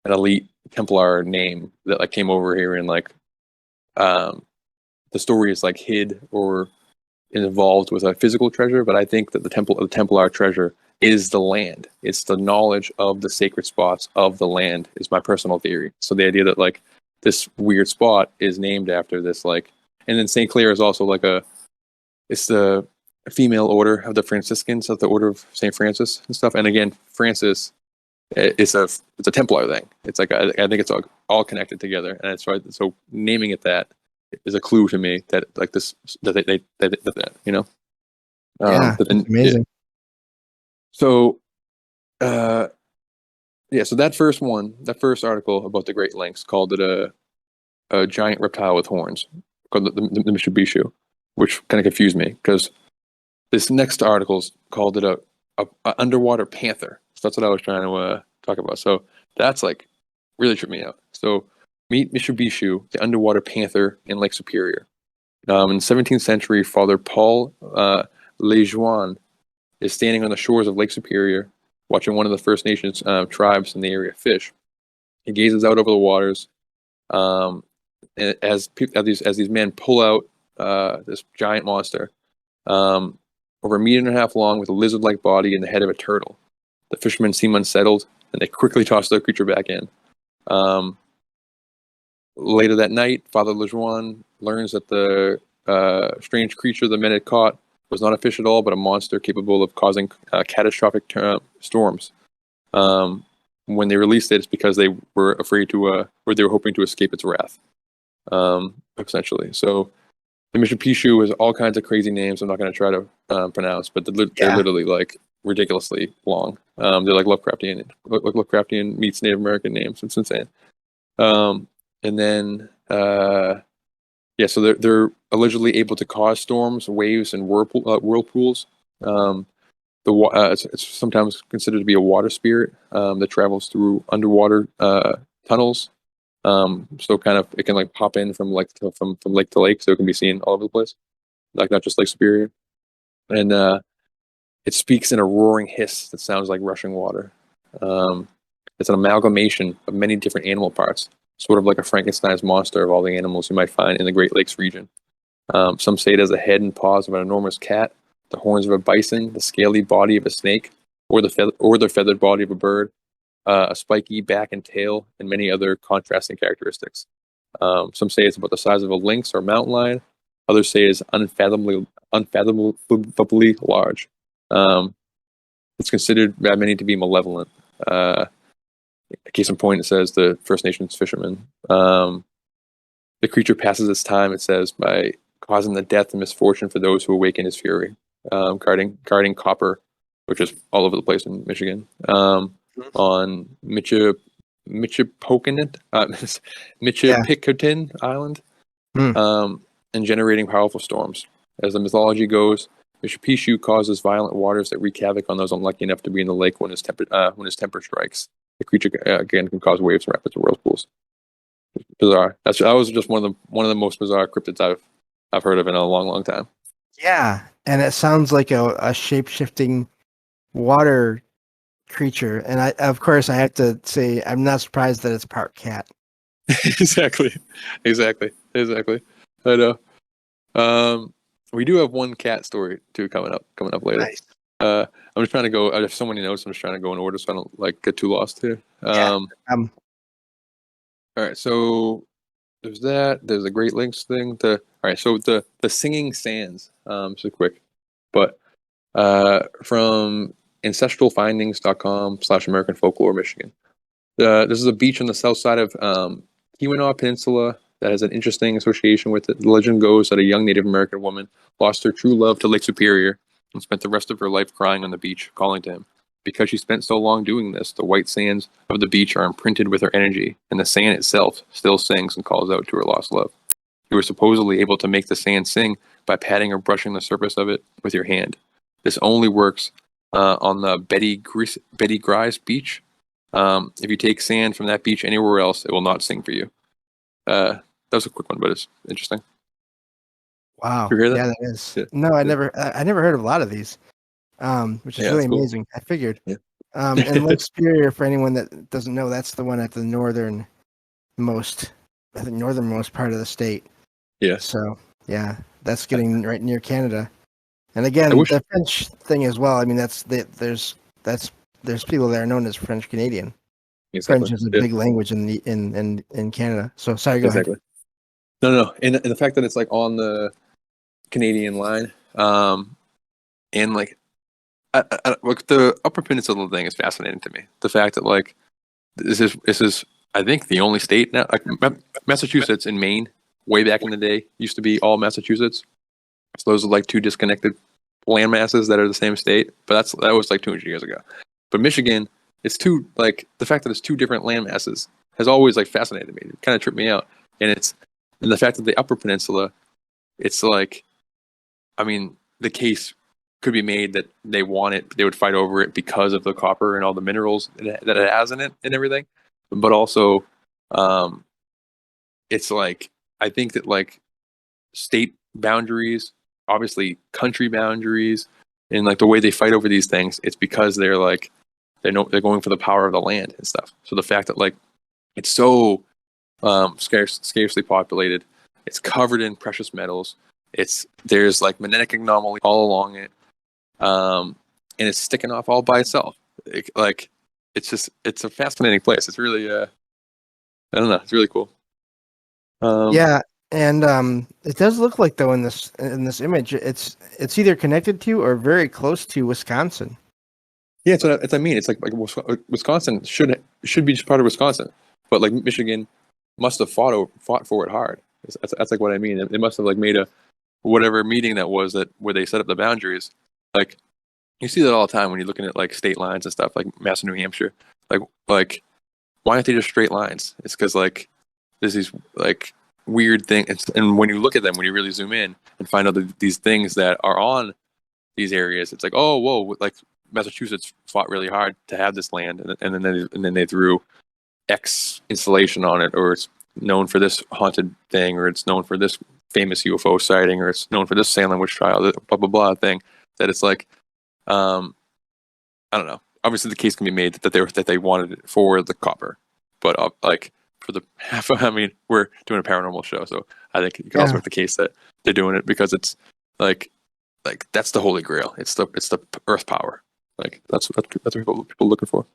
elite Templar name that like came over here and like the story is like hid or involved with a physical treasure, but I think that the Templar treasure is the land. It's the knowledge of the sacred spots of the land is my personal theory. So the idea that like this weird spot is named after this, like, and then St. Clair is also like it's the female order of the Franciscans, of the Order of St. Francis and stuff. And again, Francis, it's a Templar thing. It's like I think it's all connected together, and it's right. So naming it that is a clue to me that like this that that you know. Yeah, but then, amazing. Yeah. So, so that first article about the Great Lynx called it a giant reptile with horns, called the Mitsubishi, which kind of confused me because this next article's called it a underwater panther. So that's what I was trying to talk about. So that's like really tripped me out. So meet Mitsubishi, the underwater panther in Lake Superior. In the 17th century, Father Paul Lejeune is standing on the shores of Lake Superior, watching one of the First Nations tribes in the area fish. He gazes out over the waters as these men pull out this giant monster, over 1.5 meters long, with a lizard-like body and the head of a turtle. The fishermen seem unsettled, and they quickly toss the creature back in. Later that night, Father Lejeune learns that the strange creature the men had caught was not a fish at all, but a monster capable of causing catastrophic storms. When they released it, it's because they were afraid to, or they were hoping to escape its wrath, essentially. So the Mitsubishi has all kinds of crazy names I'm not going to try to pronounce, but they're literally like ridiculously long. They're like Lovecraftian meets Native American names. It's insane. And then, so they're allegedly able to cause storms, waves, and whirlpools. It's sometimes considered to be a water spirit that travels through underwater tunnels. So kind of it can like pop in from lake to lake, so it can be seen all over the place, like not just Lake Superior. And it speaks in a roaring hiss that sounds like rushing water. It's an amalgamation of many different animal parts, sort of like a Frankenstein's monster of all the animals you might find in the Great Lakes region. Some say it has the head and paws of an enormous cat, the horns of a bison, the scaly body of a snake, or the feathered body of a bird, a spiky back and tail, and many other contrasting characteristics. Some say it's about the size of a lynx or mountain lion. Others say it's unfathomably large. It's considered by many to be malevolent. Case in point, it says the First Nations fishermen. The creature passes its time, it says, by causing the death and misfortune for those who awaken his fury. Guarding copper, which is all over the place in Michigan. On Michipicoten Island, and generating powerful storms. As the mythology goes, Mitsubishi causes violent waters that wreak havoc on those unlucky enough to be in the lake when his temper strikes. The creature again can cause waves, rapids, and whirlpools. Bizarre. That was just one of the most bizarre cryptids I've heard of in a long, long time. Yeah, and it sounds like a shape-shifting water creature. And I have to say, I'm not surprised that it's part cat. Exactly. I know. We do have one cat story too coming up later. Nice. I'm just trying to go. I have so many notes. I'm just trying to go in order so I don't like get too lost here. All right. So there's that. There's a Great Lakes thing. All right. So the singing sands. So quick, but from ancestralfindings.com/American Folklore, Michigan. This is a beach on the south side of Keweenaw Peninsula that has an interesting association with it. The legend goes that a young Native American woman lost her true love to Lake Superior and spent the rest of her life crying on the beach, calling to him. Because she spent so long doing this, the white sands of the beach are imprinted with her energy, and the sand itself still sings and calls out to her lost love. You were supposedly able to make the sand sing by patting or brushing the surface of it with your hand. This only works on the Betty Grise beach. If you take sand from that beach anywhere else, it will not sing for you. That was a quick one, but it's interesting. Wow. You hear that? Yeah, that is. Yeah. No, I never heard of a lot of these, which is really amazing. Cool. I figured. Yeah. And Lake Superior, for anyone that doesn't know, that's the one at the northernmost part of the state. Yeah. So yeah, that's getting right near Canada. And again, the French thing as well. I mean, there's people there known as French Canadian. French Exactly. is a Yeah. big language in Canada. So sorry, go ahead. Exactly. No. And the fact that it's like on the Canadian line, and like, like the Upper Peninsula thing is fascinating to me. The fact that like this is I think the only state now, like Massachusetts and Maine, way back in the day used to be all Massachusetts. So those are like two disconnected land masses that are the same state, but that was like 200 years ago. But Michigan, it's two, like the fact that it's two different land masses has always like fascinated me. It kind of tripped me out, and the fact that the Upper Peninsula, it's like, I mean, the case could be made that they want it, they would fight over it because of the copper and all the minerals that it has in it and everything. But also, um, it's like, I think that like state boundaries, obviously country boundaries, and like the way they fight over these things, it's because they're like they're going for the power of the land and stuff. So the fact that like it's so scarcely populated, it's covered in precious metals. There's like magnetic anomaly all along it, and it's sticking off all by itself. It's a fascinating place. It's really I don't know, it's really cool. Yeah, and it does look like though in this image, it's either connected to or very close to Wisconsin. Yeah, it's what I mean. It's like Wisconsin should be just part of Wisconsin, but like Michigan must have fought for it hard. That's like what I mean. They must have like made a whatever meeting that was that where they set up the boundaries. Like you see that all the time when you're looking at like state lines and stuff, like Mass and New Hampshire. Like why aren't they just straight lines? It's because like there's these like weird things, and when you look at them, when you really zoom in and find out these things that are on these areas, it's like, oh, whoa, like Massachusetts fought really hard to have this land, and then they threw X installation on it, or it's known for this haunted thing, or it's known for this famous UFO sighting, or it's known for this Salem witch trial, blah blah blah thing. That it's like, I don't know. Obviously, the case can be made that they wanted it for the copper, but like for the half, I mean, we're doing a paranormal show, so I think you can also make the case that they're doing it because it's like that's the holy grail. It's the earth power. Like that's what people are looking for.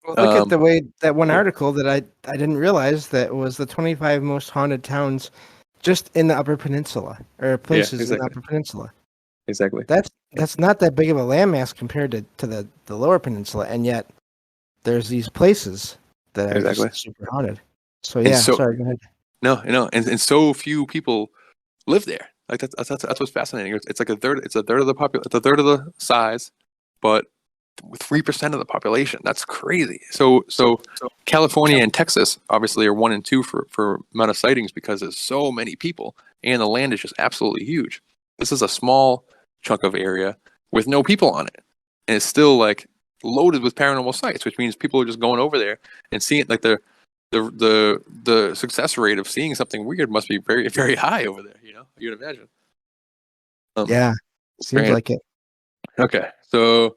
Well, look at the way that one article that I didn't realize that was the 25 most haunted towns just in the Upper Peninsula or places in the Upper Peninsula. Exactly. That's not that big of a landmass compared to the Lower Peninsula, and yet there's these places that are just super haunted. So yeah, sorry, go ahead. No, and so few people live there. Like that's what's fascinating. It's like a third. It's a third of the It's a third of the size, but with 3% of the population. That's crazy. So California and Texas obviously are 1 and 2 for amount of sightings because there's so many people and the land is just absolutely huge. This is a small chunk of area with no people on it, and it's still like loaded with paranormal sites, which means people are just going over there and seeing like the success rate of seeing something weird must be very very high over there. You'd imagine. Yeah, seems like it. Okay, so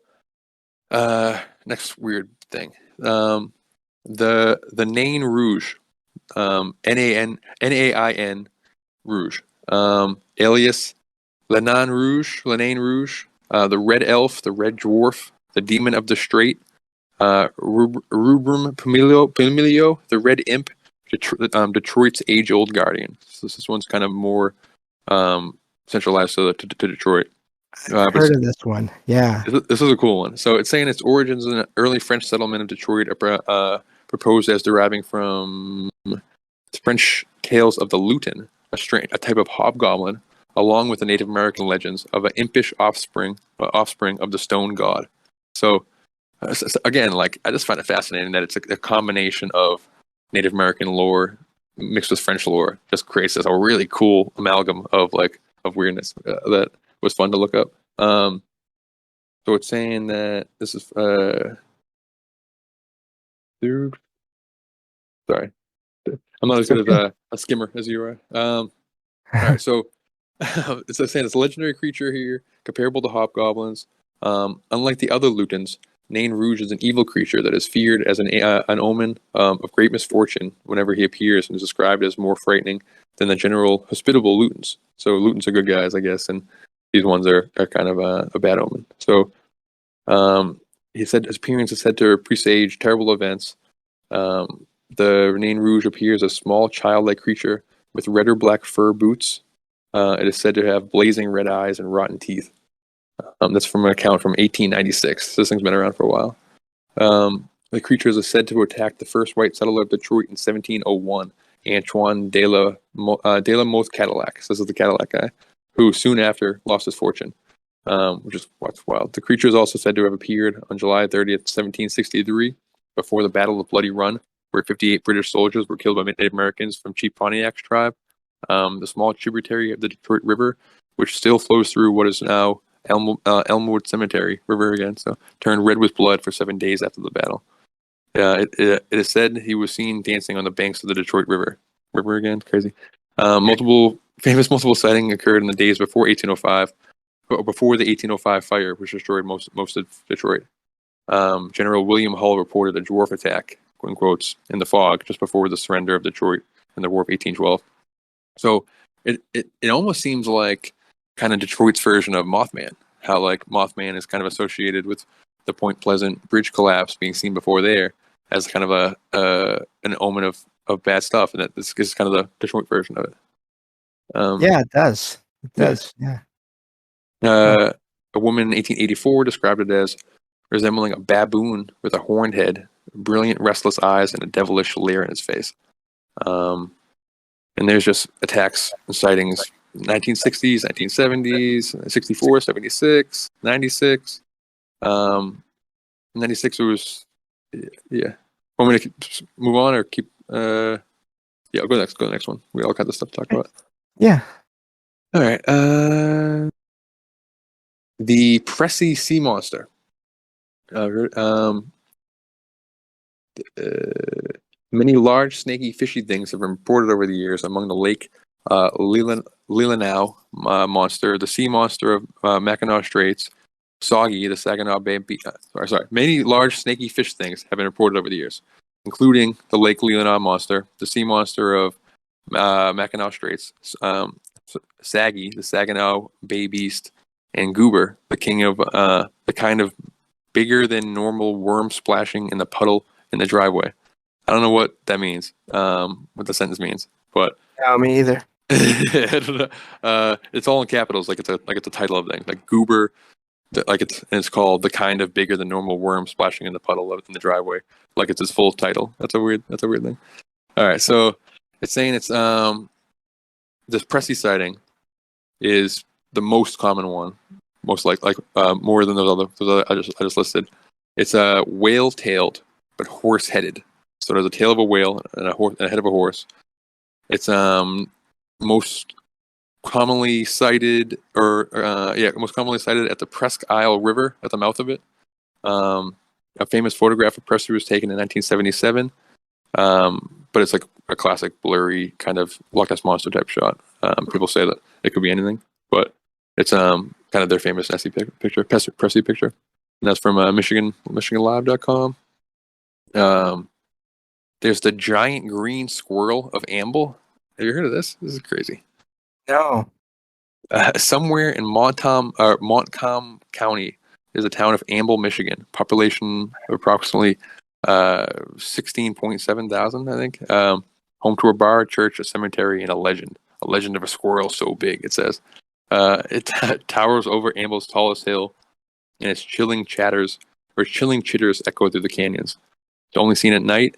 next weird thing, the Nain Rouge, Nain Rouge, alias Lenain Rouge, the Red Elf, the Red Dwarf, the Demon of the Strait, Rubrum Pumilio, the Red Imp, Detroit's age-old guardian. So this one's kind of more centralized to Detroit. I've heard of this one. Yeah. This is a cool one. So it's saying its origins in an early French settlement of Detroit are proposed as deriving from the French tales of the Lutin, a type of hobgoblin, along with the Native American legends of an impish offspring of the stone god. So again, like I just find it fascinating that it's a combination of Native American lore mixed with French lore. Just creates this a really cool amalgam of weirdness that was fun to look up. So it's saying that this is dude. Sorry, I'm not as good as a skimmer as you are. All right, so it's saying it's a legendary creature here, comparable to hobgoblins. Unlike the other Lutins, Nain Rouge is an evil creature that is feared as an omen of great misfortune whenever he appears, and is described as more frightening than the general hospitable Lutins. So Lutins are good guys, I guess, and these ones are kind of a bad omen. So he said his appearance is said to presage terrible events, The Nain Rouge appears a small childlike creature with red or black fur boots. It is said to have blazing red eyes and rotten teeth. That's from an account from 1896. This thing's been around for a while. The creature is said to attack the first white settler of Detroit in 1701, Antoine de la Mothe Cadillac. So this is the Cadillac guy, who soon after lost his fortune, which is what's wild. The creature is also said to have appeared on July 30th, 1763, before the Battle of Bloody Run, where 58 British soldiers were killed by Native Americans from Chief Pontiac's tribe. The small tributary of the Detroit River, which still flows through what is now Elmwood Cemetery River again, so turned red with blood for 7 days after the battle. It is said he was seen dancing on the banks of the Detroit River. River again, crazy. Multiple sighting occurred in the days before 1805, before the 1805 fire, which destroyed most of Detroit. General William Hull reported a dwarf attack, in quotes, in the fog just before the surrender of Detroit in the War of 1812. So it almost seems like kind of Detroit's version of Mothman. How like Mothman is kind of associated with the Point Pleasant bridge collapse being seen before there as kind of an omen of bad stuff, and that this is kind of the Detroit version of it. Yeah, it does. It does. Yeah. A woman in 1884 described it as resembling a baboon with a horned head, brilliant, restless eyes, and a devilish leer in its face. And there's just attacks and sightings 1960s, 1970s, 64, 76, 96. 96 was, yeah. Want me to move on or keep, yeah, I'll go next. Go to the next one. We all got this stuff to talk about. Yeah. All right. The Pressy Sea Monster. Many large, snaky, fishy things have been reported over the years among the Lake Leelanau monster, the sea monster of Mackinac Straits, Soggy, the Saginaw Bay. Many large, snaky fish things have been reported over the years, including the Lake Leelanau monster, the sea monster of Mackinac Straits, Saggy, the Saginaw Bay beast, and Goober, the king of the kind of bigger than normal worm splashing in the puddle in the driveway. I don't know what that means, what the sentence means, but No, me either. it's all in capitals, like it's a title of thing, like Goober, it's called the kind of bigger than normal worm splashing in the puddle in the driveway, like it's its full title. That's a weird thing. All right, so it's saying it's this Pressy sighting is the most common one, most like more than those other I just listed. It's whale-tailed but horse-headed. So there's a tail of a whale and a head of a horse. It's most commonly sighted, most commonly sighted at the Presque Isle River at the mouth of it. A famous photograph of Pressy was taken in 1977, but it's like a classic blurry kind of Loch Ness Monster type shot. People say that it could be anything, but it's kind of their famous Nessie picture, Pressy picture, and that's from MichiganLive.com. There's the giant green squirrel of Amble. Have you heard of this? This is crazy. No. Somewhere in Montcalm County is a town of Amble, Michigan. Population of approximately 16.7 thousand, I think. Home to a bar, church, a cemetery, and a legend. A legend of a squirrel so big, it says. It towers over Amble's tallest hill, and its chilling chitters echo through the canyons. It's only seen at night.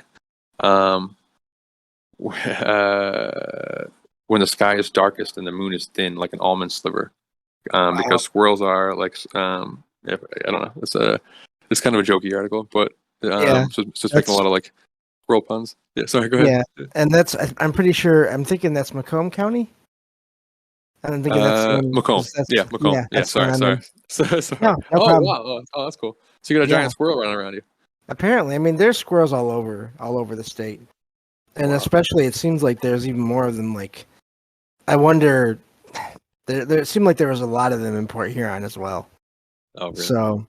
When the sky is darkest and the moon is thin, like an almond sliver, because squirrels are like, I don't know. It's kind of a jokey article, but so it's making a lot of like squirrel puns. Yeah, sorry, go ahead. Yeah, and I'm pretty sure. I'm thinking that's Macomb County. I'm thinking that's Macomb. Yeah, Macomb. Yeah, sorry. No problem. Wow. Oh, that's cool. So you got a giant squirrel running around you. Apparently, I mean, there's squirrels all over the state, and especially it seems like there's even more of them. Like, I wonder, there seemed like there was a lot of them in Port Huron as well. Oh, really? So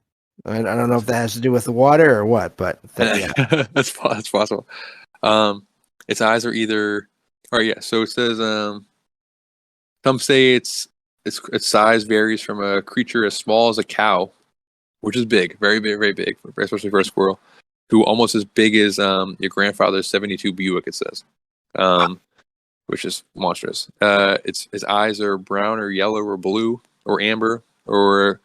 I don't know if that has to do with the water or what, but that's possible. Its eyes are either, so it says, some say its size varies from a creature as small as a cow, which is big, very big, very big, especially for a squirrel, who almost as big as your grandfather's '72 Buick. It says, which is monstrous. Its his eyes are brown or yellow or blue or amber or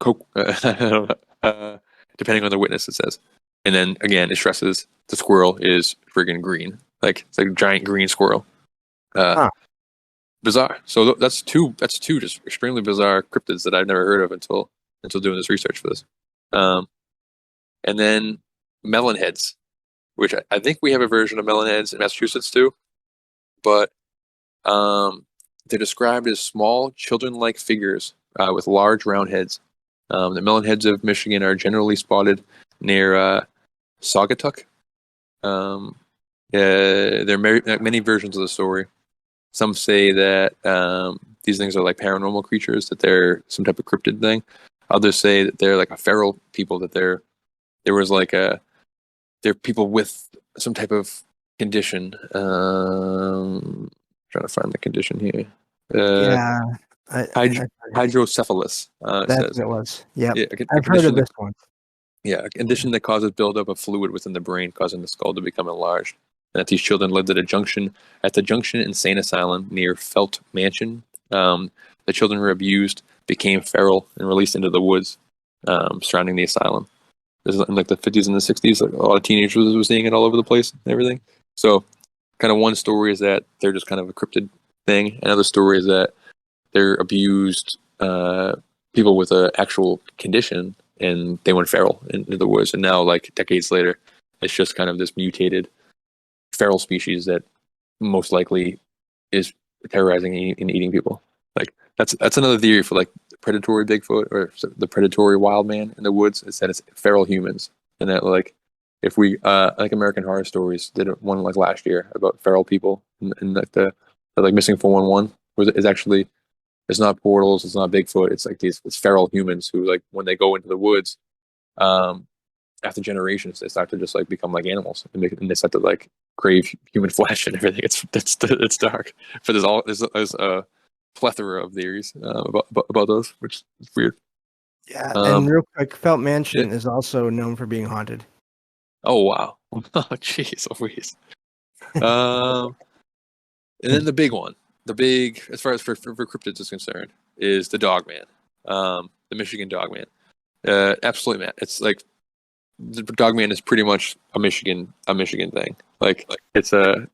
coke, depending on the witness. It says, and then again, it stresses the squirrel is friggin' green, like it's like a giant green squirrel. Bizarre. So that's two just extremely bizarre cryptids that I've never heard of until doing this research for this. And then melonheads, which I think we have a version of melonheads in Massachusetts too, but they're described as small children-like figures with large round heads. The melonheads of Michigan are generally spotted near Saugatuck. There are many versions of the story. Some say that these things are like paranormal creatures, that they're some type of cryptid thing. Others say that they're like a feral people, that there was like they're people with some type of condition. Trying to find the condition here. Hydrocephalus. That's says. what it was. Yep. Yeah, I've heard of this one. Yeah, a condition that causes buildup of fluid within the brain, causing the skull to become enlarged. And that these children lived at the Junction Insane Asylum near Felt Mansion. The children were abused, became feral, and released into the woods surrounding the asylum. This is in like the 50s and the 60s. Like a lot of teenagers were seeing it all over the place and everything. So, kind of one story is that they're just kind of a cryptid thing. Another story is that they're abused people with an actual condition, and they went feral into the woods. And now, like decades later, it's just kind of this mutated feral species that most likely is terrorizing and eating people. Like that's another theory for like predatory Bigfoot or the predatory wild man in the woods. Is that it's feral humans, and that like if we like American Horror Stories did one like last year about feral people, and like the like missing 411 is actually, it's not portals, it's not Bigfoot, it's like it's feral humans who, like, when they go into the woods, after generations, they start to just like become like animals, and they start to like crave human flesh and everything. It's dark, but there's a plethora of theories about those, which is weird. Yeah, and real quick, Felt Mansion is also known for being haunted. Oh wow! Oh jeez, Louise. And then the big one, as far as for cryptids is concerned, is the Dogman, the Michigan Dogman. Absolutely, man. It's like the Dogman is pretty much a Michigan thing. Like it's I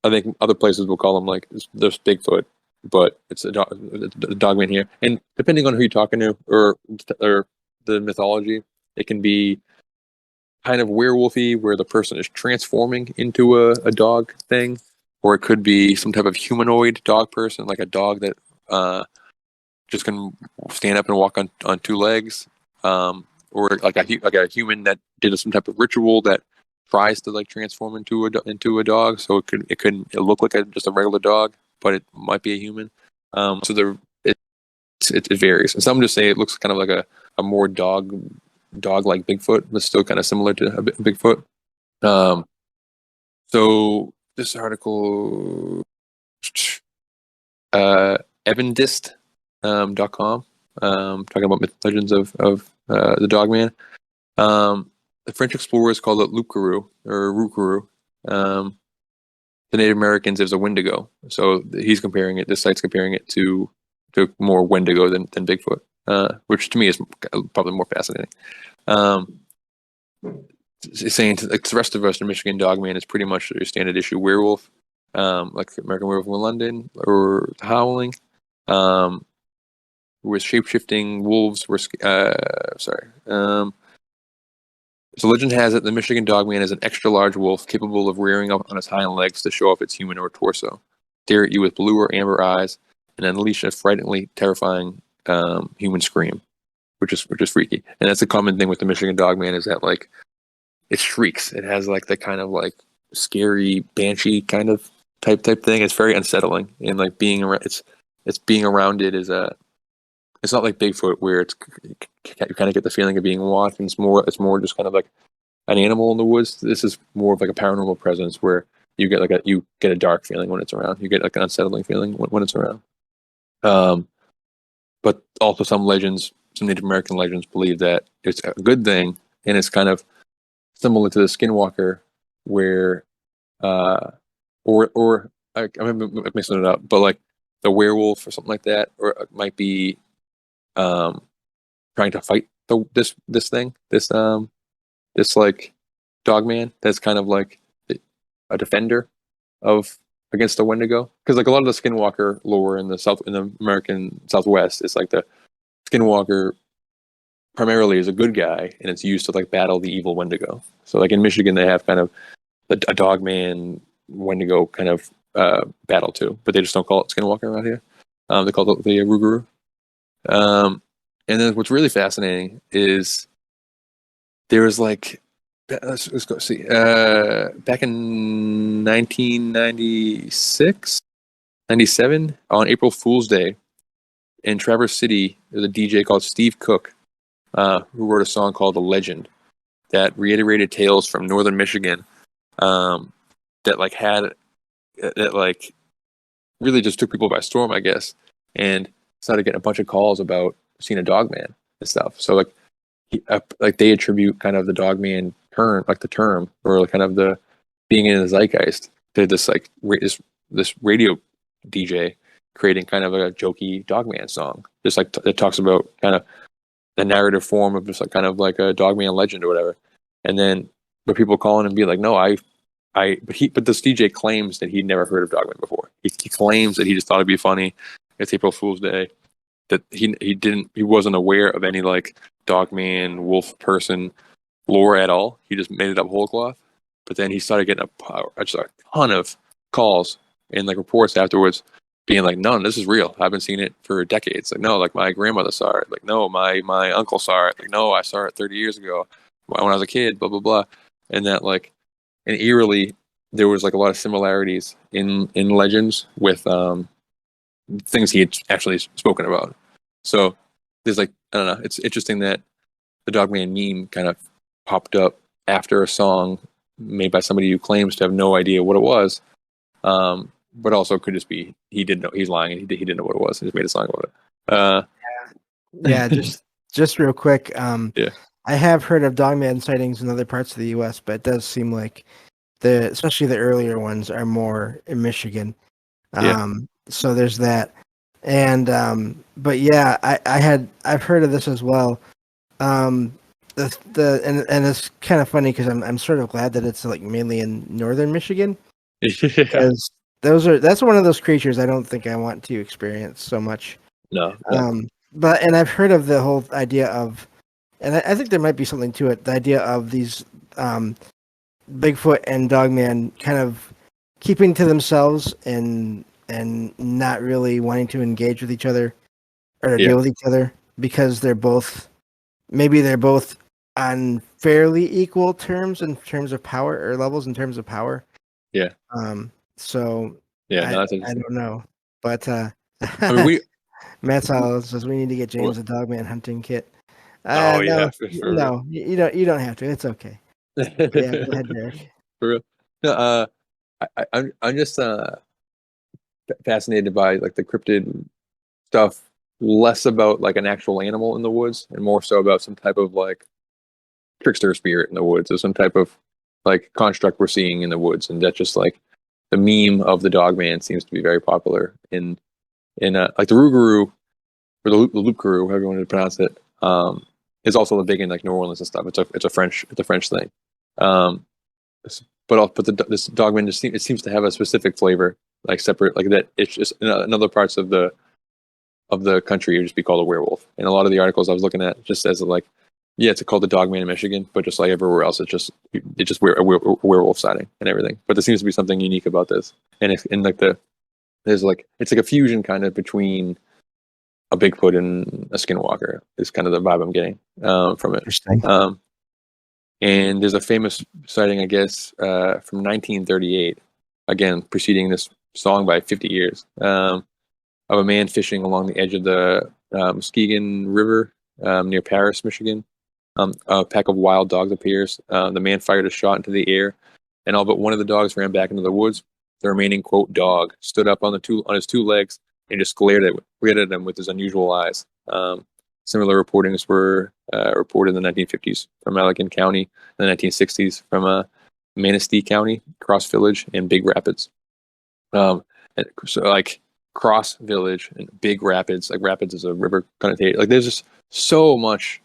think other places will call them like there's Bigfoot, but it's the Dogman here. And depending on who you're talking to or the mythology, it can be kind of werewolfy, where the person is transforming into a dog thing, or it could be some type of humanoid dog person, like a dog that just can stand up and walk on two legs, or like a human that did some type of ritual that tries to like transform into a dog. So it could look like just a regular dog, but it might be a human. So it varies. And some just say it looks kind of like a more dog-like Bigfoot, but still kind of similar to a Bigfoot. So this article, evandist.com, talking about legends of the Dogman. The French explorers called it Loup-garou or Root-garou. The Native Americans, it was a Wendigo. So he's comparing it. This site's comparing it to more Wendigo than Bigfoot, which to me is probably more fascinating. Saying to the rest of us, the Michigan Dogman is pretty much your standard issue werewolf, like American Werewolf in London or The Howling, with shape-shifting wolves. So legend has it the Michigan Dogman is an extra-large wolf capable of rearing up on its hind legs to show off its human or torso, stare at you with blue or amber eyes, and unleash a frighteningly terrifying human scream, which is freaky. And that's a common thing with the Michigan Dogman, is that like it shrieks. It has like the kind of like scary banshee kind of type thing. It's very unsettling, and like being around it is it's not like Bigfoot where you kind of get the feeling of being watched, and it's more just kind of like an animal in the woods. This is more of like a paranormal presence where you get a dark feeling when it's around. You get like an unsettling feeling when it's around. But also some Native American legends believe that it's a good thing and it's kind of similar to the Skinwalker, where or I'm mixing it up, but like the werewolf or something like that, or it might be trying to fight this like dogman that's kind of like a defender of against the Wendigo, because like a lot of the Skinwalker lore in the American Southwest is like the Skinwalker primarily is a good guy and it's used to like battle the evil Wendigo. So like in Michigan they have kind of a dogman Wendigo kind of battle too, but they just don't call it Skinwalker around here. They call it the Ruguru. And then what's really fascinating is there was like let's go see back in 1996, 97 on April Fool's Day in Traverse City. There's a DJ called Steve Cook who wrote a song called "The Legend" that reiterated tales from northern Michigan that like really just took people by storm, I guess, and started getting a bunch of calls about seeing a dogman and stuff. So like they attribute kind of the dogman term, like the term, or like kind of the being in the zeitgeist to this like this radio DJ creating kind of a jokey dogman song, just like that talks about kind of the narrative form of just like kind of like a dogman legend or whatever. And then but people calling and be like, no, but this DJ claims that he'd never heard of dogman before. He claims that he just thought it'd be funny. It's April Fool's Day. That he wasn't aware of any like dogman wolf person lore at all. He just made it up whole cloth. But then he started getting just a ton of calls and like reports afterwards being like, no, this is real. I've been seeing it for decades. Like, no, like my grandmother saw it. Like, no, my uncle saw it. Like, no, I saw it 30 years ago when I was a kid, blah, blah, blah. And that like, and eerily, there was like a lot of similarities in legends with things he had actually spoken about. So there's like, I don't know, it's interesting that the Dogman meme kind of popped up after a song made by somebody who claims to have no idea what it was, but also could just be he didn't know, he's lying and he didn't know what it was and just made a song about it. Yeah, just real quick. Yeah. I have heard of dogman sightings in other parts of the U.S., but it does seem like especially the earlier ones are more in Michigan. Yeah. So there's that. And but yeah, I've heard of this as well. And it's kind of funny because I'm sort of glad that it's like mainly in northern Michigan, because that's one of those creatures I don't think I want to experience so much. No. But I've heard of the whole idea of, and I think there might be something to it, the idea of these Bigfoot and Dogman kind of keeping to themselves and not really wanting to engage with each other or deal with each other because they're both on fairly equal terms in terms of power or levels in terms of power. Yeah. So yeah, no, I don't know, but I mean, Matt Salo says we need to get James a Dogman hunting kit. Oh yeah, no, you don't have to. It's okay. Yeah, go ahead, Derek. For real. No, I'm just fascinated by like the cryptid stuff, less about like an actual animal in the woods and more so about some type of like trickster spirit in the woods or some type of like construct we're seeing in the woods. And that's just like the meme of the Dogman seems to be very popular in like the Rougarou or the Loup Garou, however you want to pronounce it, is also big in like New Orleans and stuff. It's a French thing. But this Dogman just seems to have a specific flavor, like separate, like that. It's just in other parts of the country, it would just be called a werewolf. And a lot of the articles I was looking at just as like, yeah, it's called the Dogman in Michigan, but just like everywhere else, it's just a werewolf sighting and everything. But there seems to be something unique about this, and it's like a fusion kind of between a Bigfoot and a Skinwalker. Is kind of the vibe I'm getting from it. Interesting. And there's a famous sighting, I guess, from 1938, again, preceding this song by 50 years, of a man fishing along the edge of the Muskegon River near Paris, Michigan. A pack of wild dogs appears. The man fired a shot into the air, and all but one of the dogs ran back into the woods. The remaining, quote, dog stood up on his two legs and just glared at him with his unusual eyes. Similar reportings were reported in the 1950s from Allegan County, in the 1960s from Manistee County, Cross Village, and Big Rapids. So like Cross Village and Big Rapids, like Rapids is a river connotated. Like there's just so much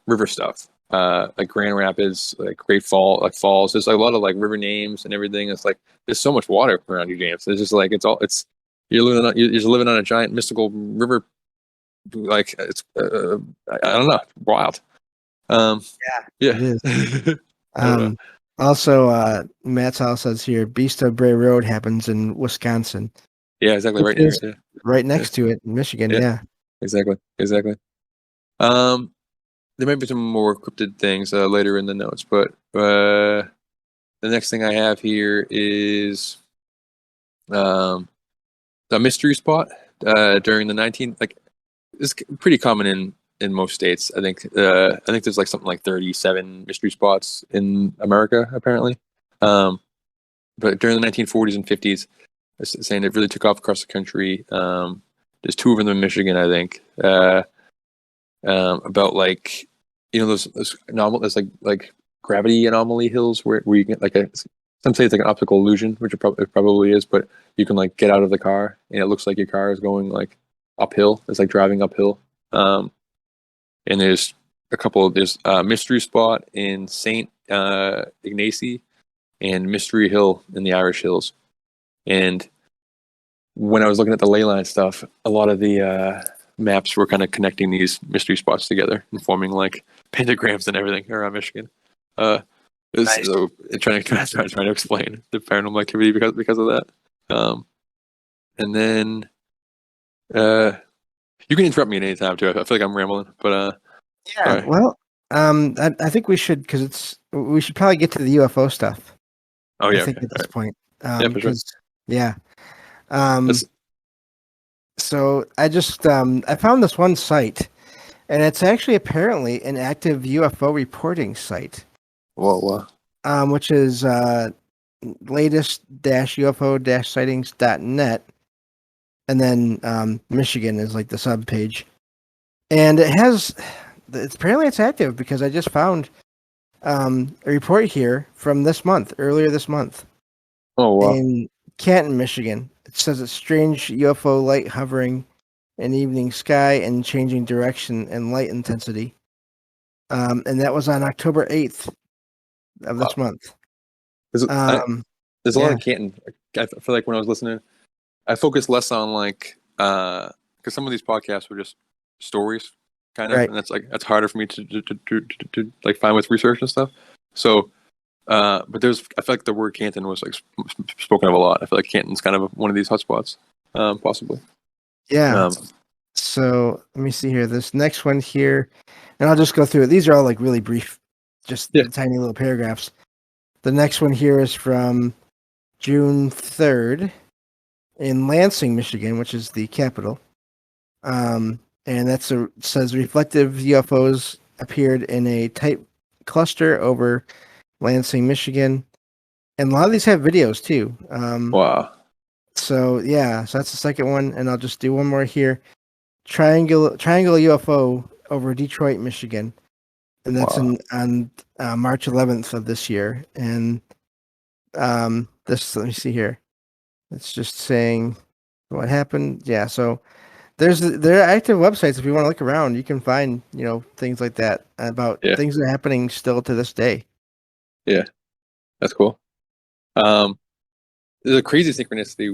river stuff. Like Grand Rapids, like Great Falls. There's like a lot of like river names and everything. It's like there's so much water around you, James. It's just like you're just living on a giant mystical river. Like it's I don't know, wild. Yeah. It is. I don't know. Also, Matt's house says here, Beast of Bray Road happens in Wisconsin. Yeah, exactly. Which Right is there. right next to it in Michigan. Yeah. Yeah. Exactly. There might be some more cryptid things later in the notes, but the next thing I have here is the mystery spot during the 19 like it's pretty common in most states. I think there's like something like 37 mystery spots in America apparently. But during the 1940s and 50s, it's saying it really took off across the country. There's two of them in Michigan, I think. About like those there's like gravity anomaly hills where you get like some say it's like an optical illusion, which it probably is, but you can like get out of the car and it looks like your car is going like uphill. It's like driving uphill. And there's Mystery Spot in Saint Ignacy and Mystery Hill in the Irish Hills. And when I was looking at the ley line stuff, a lot of the maps were kind of connecting these mystery spots together and forming like pentagrams and everything around Michigan. Nice. So trying to explain the paranormal activity because of that. And then you can interrupt me at any time too. I feel like I'm rambling, but Yeah. sorry. Well, I think we should we should probably get to the UFO stuff. Oh yeah, I think okay. at this point. Yeah, for sure. Yeah. That's- So I just I found this one site, and it's actually apparently an active UFO reporting site, Whoa. which is latest-UFO-sightings.net, and then Michigan is like the sub page, and it's active because I just found a report here from earlier this month. Oh wow. In Canton, Michigan. It says it's strange UFO light hovering in evening sky and changing direction and light intensity. And that was on October 8th of this month. There's a lot of Canton. I feel like when I was listening, I focused less on like because some of these podcasts were just stories, kind of, Right. and that's harder for me to like find with research and stuff. So, but I feel like the word Canton was like spoken of a lot. I feel like Canton's kind of one of these hotspots, possibly. Yeah. So let me see here. This next one here, and I'll just go through it. These are all like really brief, just tiny little paragraphs. The next one here is from June 3rd in Lansing, Michigan, which is the capital. And it says reflective UFOs appeared in a tight cluster over Lansing, Michigan. And a lot of these have videos too. Wow. So that's the second one, and I'll just do one more here. Triangle UFO over Detroit, Michigan, and that's on March 11th of this year. And let me see here. It's just saying what happened. Yeah, so there are active websites if you want to look around. You can find things like that about things that are happening still to this day. Yeah, that's cool. There's a crazy synchronicity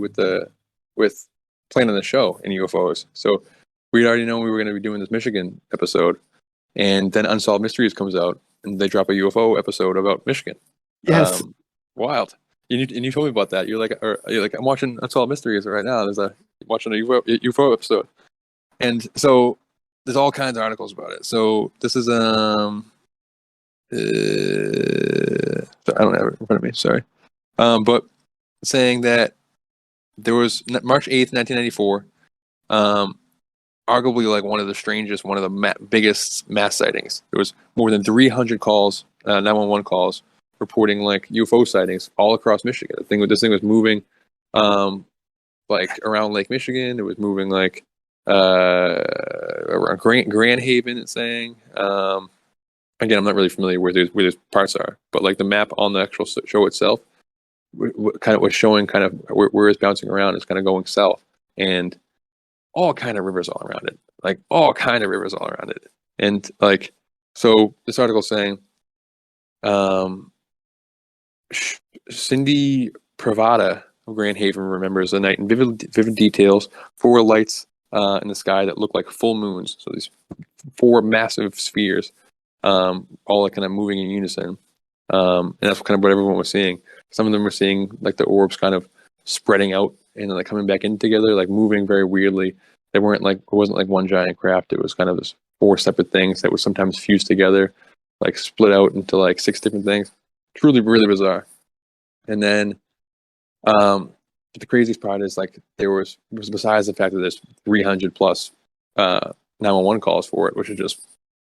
with planning the show in UFOs. So we'd already known we were going to be doing this Michigan episode, and then Unsolved Mysteries comes out, and they drop a UFO episode about Michigan. Yes, wild. And you told me about that. You're like, I'm watching Unsolved Mysteries right now. Watching a UFO episode, and so there's all kinds of articles about it. So this is I don't have it in front of me. Sorry, but saying that there was March 8th, 1994. Arguably like one of the biggest mass sightings. There was more than 300 calls, 911 calls, reporting like UFO sightings all across Michigan. This thing was moving, like around Lake Michigan. It was moving like around Grand Haven. It's saying. Again, I'm not really familiar where those parts are, but like the map on the actual show itself, kind of was showing kind of where it's bouncing around. It's kind of going south, and all kind of rivers all around it, like all kind of rivers all around it, and like so. This article saying, um, Cindy Pravada of Grand Haven remembers the night in vivid details. Four lights in the sky that look like full moons. So these four massive spheres, all like kind of moving in unison. And that's kind of what everyone was seeing. Some of them were seeing like the orbs kind of spreading out and then like coming back in together, like moving very weirdly. They weren't like, it wasn't like one giant craft. It was kind of this four separate things that would sometimes fuse together, like split out into like six different things. Truly, really bizarre. And then the craziest part is like there was besides the fact that there's 300 plus 911 calls for it, which is just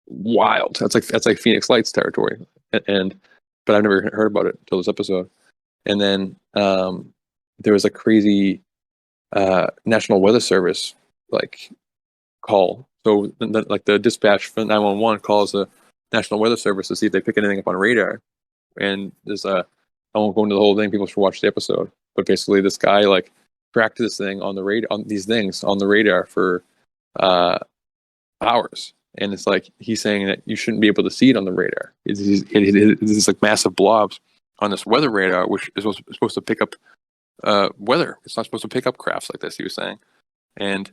wild. That's like Phoenix Lights territory, and but I've never heard about it until this episode. And then there was a crazy National Weather Service like call. So like the dispatch for 911 calls the National Weather Service to see if they pick anything up on radar. And there's I won't go into the whole thing. People should watch the episode. But basically, this guy like tracked this thing on the radar, on these things on the radar for hours. And it's like he's saying that you shouldn't be able to see it on the radar. It's like massive blobs on this weather radar, which is supposed to pick up weather. It's not supposed to pick up crafts like this. He was saying, and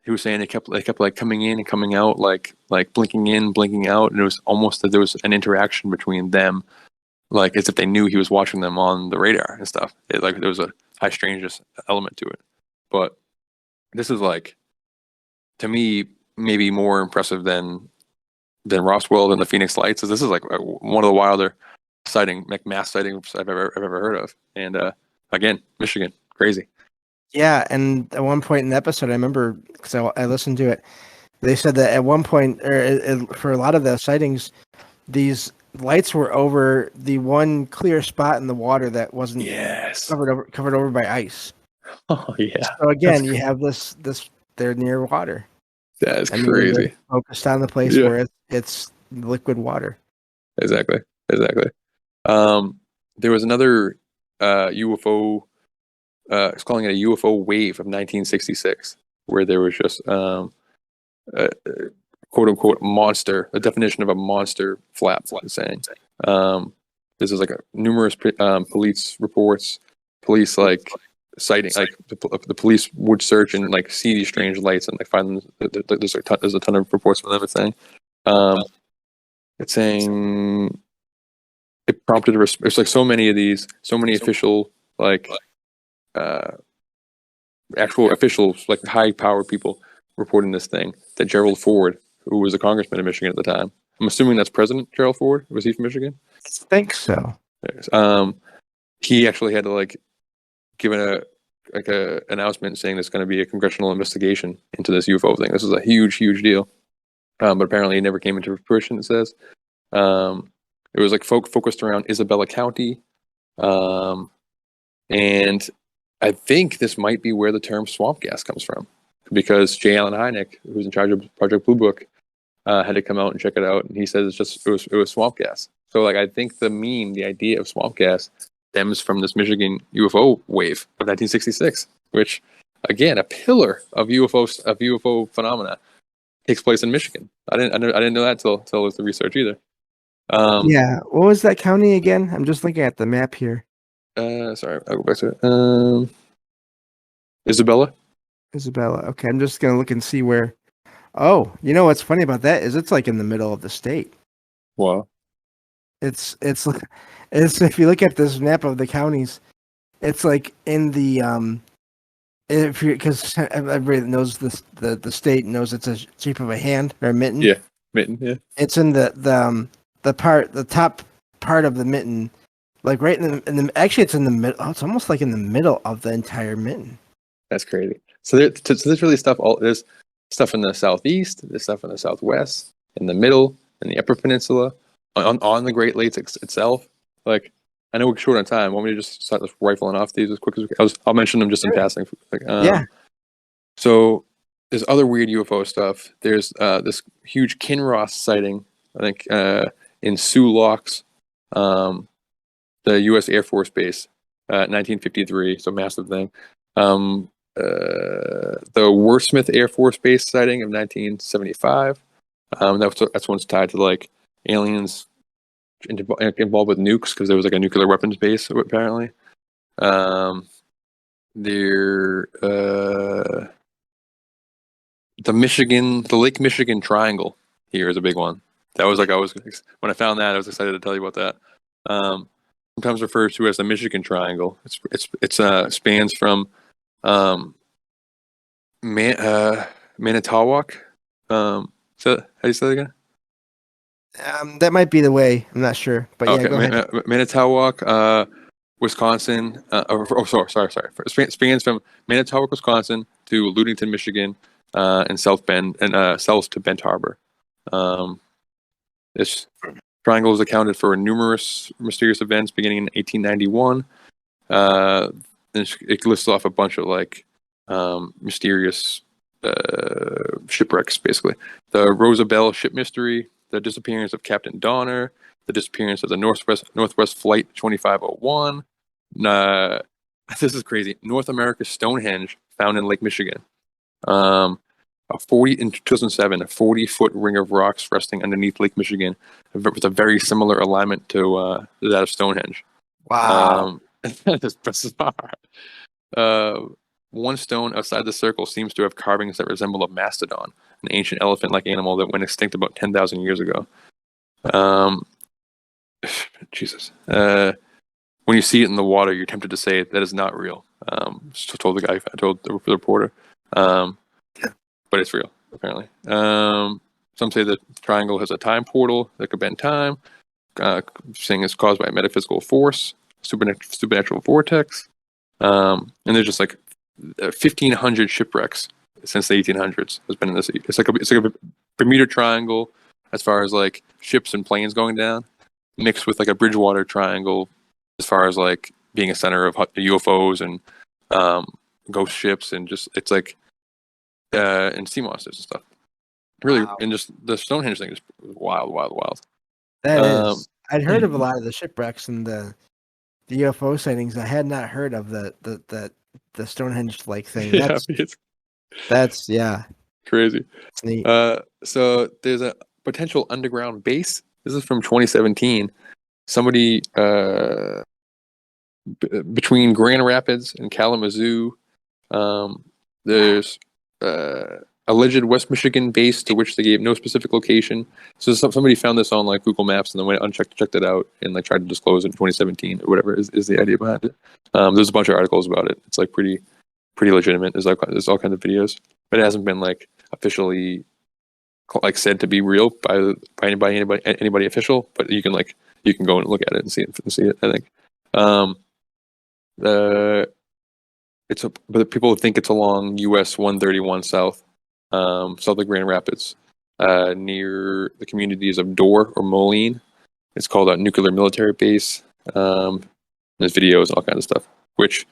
he was saying they kept like coming in and coming out, like blinking in, blinking out, and it was almost that there was an interaction between them, like as if they knew he was watching them on the radar and stuff. Like there was a high strangeness element to it. But this is like, to me, maybe more impressive than Roswell and the Phoenix Lights. This is like one of the wilder mass sightings I've ever heard of. And again, Michigan, crazy. Yeah, and at one point in the episode, I remember because I listened to it. They said that at one point, for a lot of the sightings, these lights were over the one clear spot in the water that wasn't covered over by ice. Oh yeah. So again, you have this they're near water. That is crazy. Focused on the place where it's liquid water. Exactly. There was another UFO. It's calling it a UFO wave of 1966, where there was just quote unquote monster. The definition of a monster flap. Saying this is like numerous police reports. Police like sighting, like the police would search and like see these strange lights and like find them. There's a ton of reports from them. It's saying it prompted it's like so many of these, so many official like actual officials, like high power people reporting this thing, that Gerald Ford, who was a congressman in Michigan at the time, I'm assuming that's President Gerald Ford. Was he from Michigan? I think so. He actually had to like give a announcement saying there's going to be a congressional investigation into this UFO thing. This is a huge deal, but apparently it never came into fruition. It says it was like focused around Isabella County, and I think this might be where the term swamp gas comes from, because J. Allen Hynek, who's in charge of Project Blue Book, had to come out and check it out, and he says it was swamp gas. So like I think the idea of swamp gas stems from this Michigan UFO wave of 1966, which again, a pillar of UFO phenomena takes place in Michigan. I didn't know that till it was the research either. Yeah, what was that county again? I'm just looking at the map here. Sorry, I'll go back to it. Isabella. Okay, I'm just gonna look and see where. Oh, you know what's funny about that is it's like in the middle of the state. Wow. It's if you look at this map of the counties, it's like in the because everybody that knows the state knows it's a shape of a hand or a mitten. Yeah, mitten. Yeah. It's in the top part of the mitten, like right in the actually it's in the middle. Oh, it's almost like in the middle of the entire mitten. That's crazy. So there's really stuff. There's stuff in the southeast. There's stuff in the southwest, in the middle, in the Upper Peninsula, on the Great Lakes itself. Like, I know we're short on time. Want me to just start rifling off these as quick as we can? I'll mention them just in passing. Like, yeah. So there's other weird UFO stuff. There's this huge Kinross sighting, I think, in Sioux Locks, um, the U.S. Air Force Base, 1953. So massive thing. The Wordsmith Air Force Base sighting of 1975. That's one's tied to like aliens involved with nukes because there was like a nuclear weapons base apparently. There, the Lake Michigan Triangle here is a big one. That was like when I found that I was excited to tell you about that. Sometimes referred to as the Michigan Triangle. It's spans from Manitowoc. So how do you say that again? That might be the way. I'm not sure, but yeah, Okay, go ahead. Manitowoc, Wisconsin. Sorry. Spans from Manitowoc, Wisconsin, to Ludington, Michigan, and South Bend and south to Bent Harbor. This triangle is accounted for numerous mysterious events beginning in 1891. It lists off a bunch of like mysterious shipwrecks, basically. The Rosabelle ship mystery, the disappearance of Captain Donner, the disappearance of the Northwest Flight 2501. This is crazy. North America's Stonehenge found in Lake Michigan. In 2007, a 40-foot ring of rocks resting underneath Lake Michigan with a very similar alignment to that of Stonehenge. Wow. That's bizarre. One stone outside the circle seems to have carvings that resemble a mastodon, an ancient elephant-like animal that went extinct about 10,000 years ago. Jesus. When you see it in the water, you're tempted to say that is not real. I told the reporter. But it's real, apparently. Some say the triangle has a time portal that could bend time, saying it's caused by a metaphysical force, supernatural vortex. And there's just like 1,500 shipwrecks since the 1800s has been in this. It's like a Bermuda Triangle as far as like ships and planes going down, mixed with like a Bridgewater Triangle as far as like being a center of UFOs and ghost ships, and just it's like and sea monsters and stuff. Really, Wow. and just the Stonehenge thing is wild. That is. I'd heard of a lot of the shipwrecks and the UFO sightings. I had not heard of the Stonehenge like thing. Yeah, it's That's yeah. crazy. It's neat. So there's a potential underground base. This is from 2017. Somebody between Grand Rapids and Kalamazoo, there's alleged West Michigan base to which they gave no specific location. So somebody found this on like Google Maps and then went unchecked, checked it out, and like tried to disclose it in 2017 or whatever is the idea behind it. There's a bunch of articles about it. It's like pretty legitimate. There's all kinds of videos, but it hasn't been like officially like said to be real by anybody official. But you can go and look at it and see it. I think. But people think it's along US 131 south, south of Grand Rapids, near the communities of Dorr or Moline. It's called a nuclear military base. There's videos and all kinds of stuff, which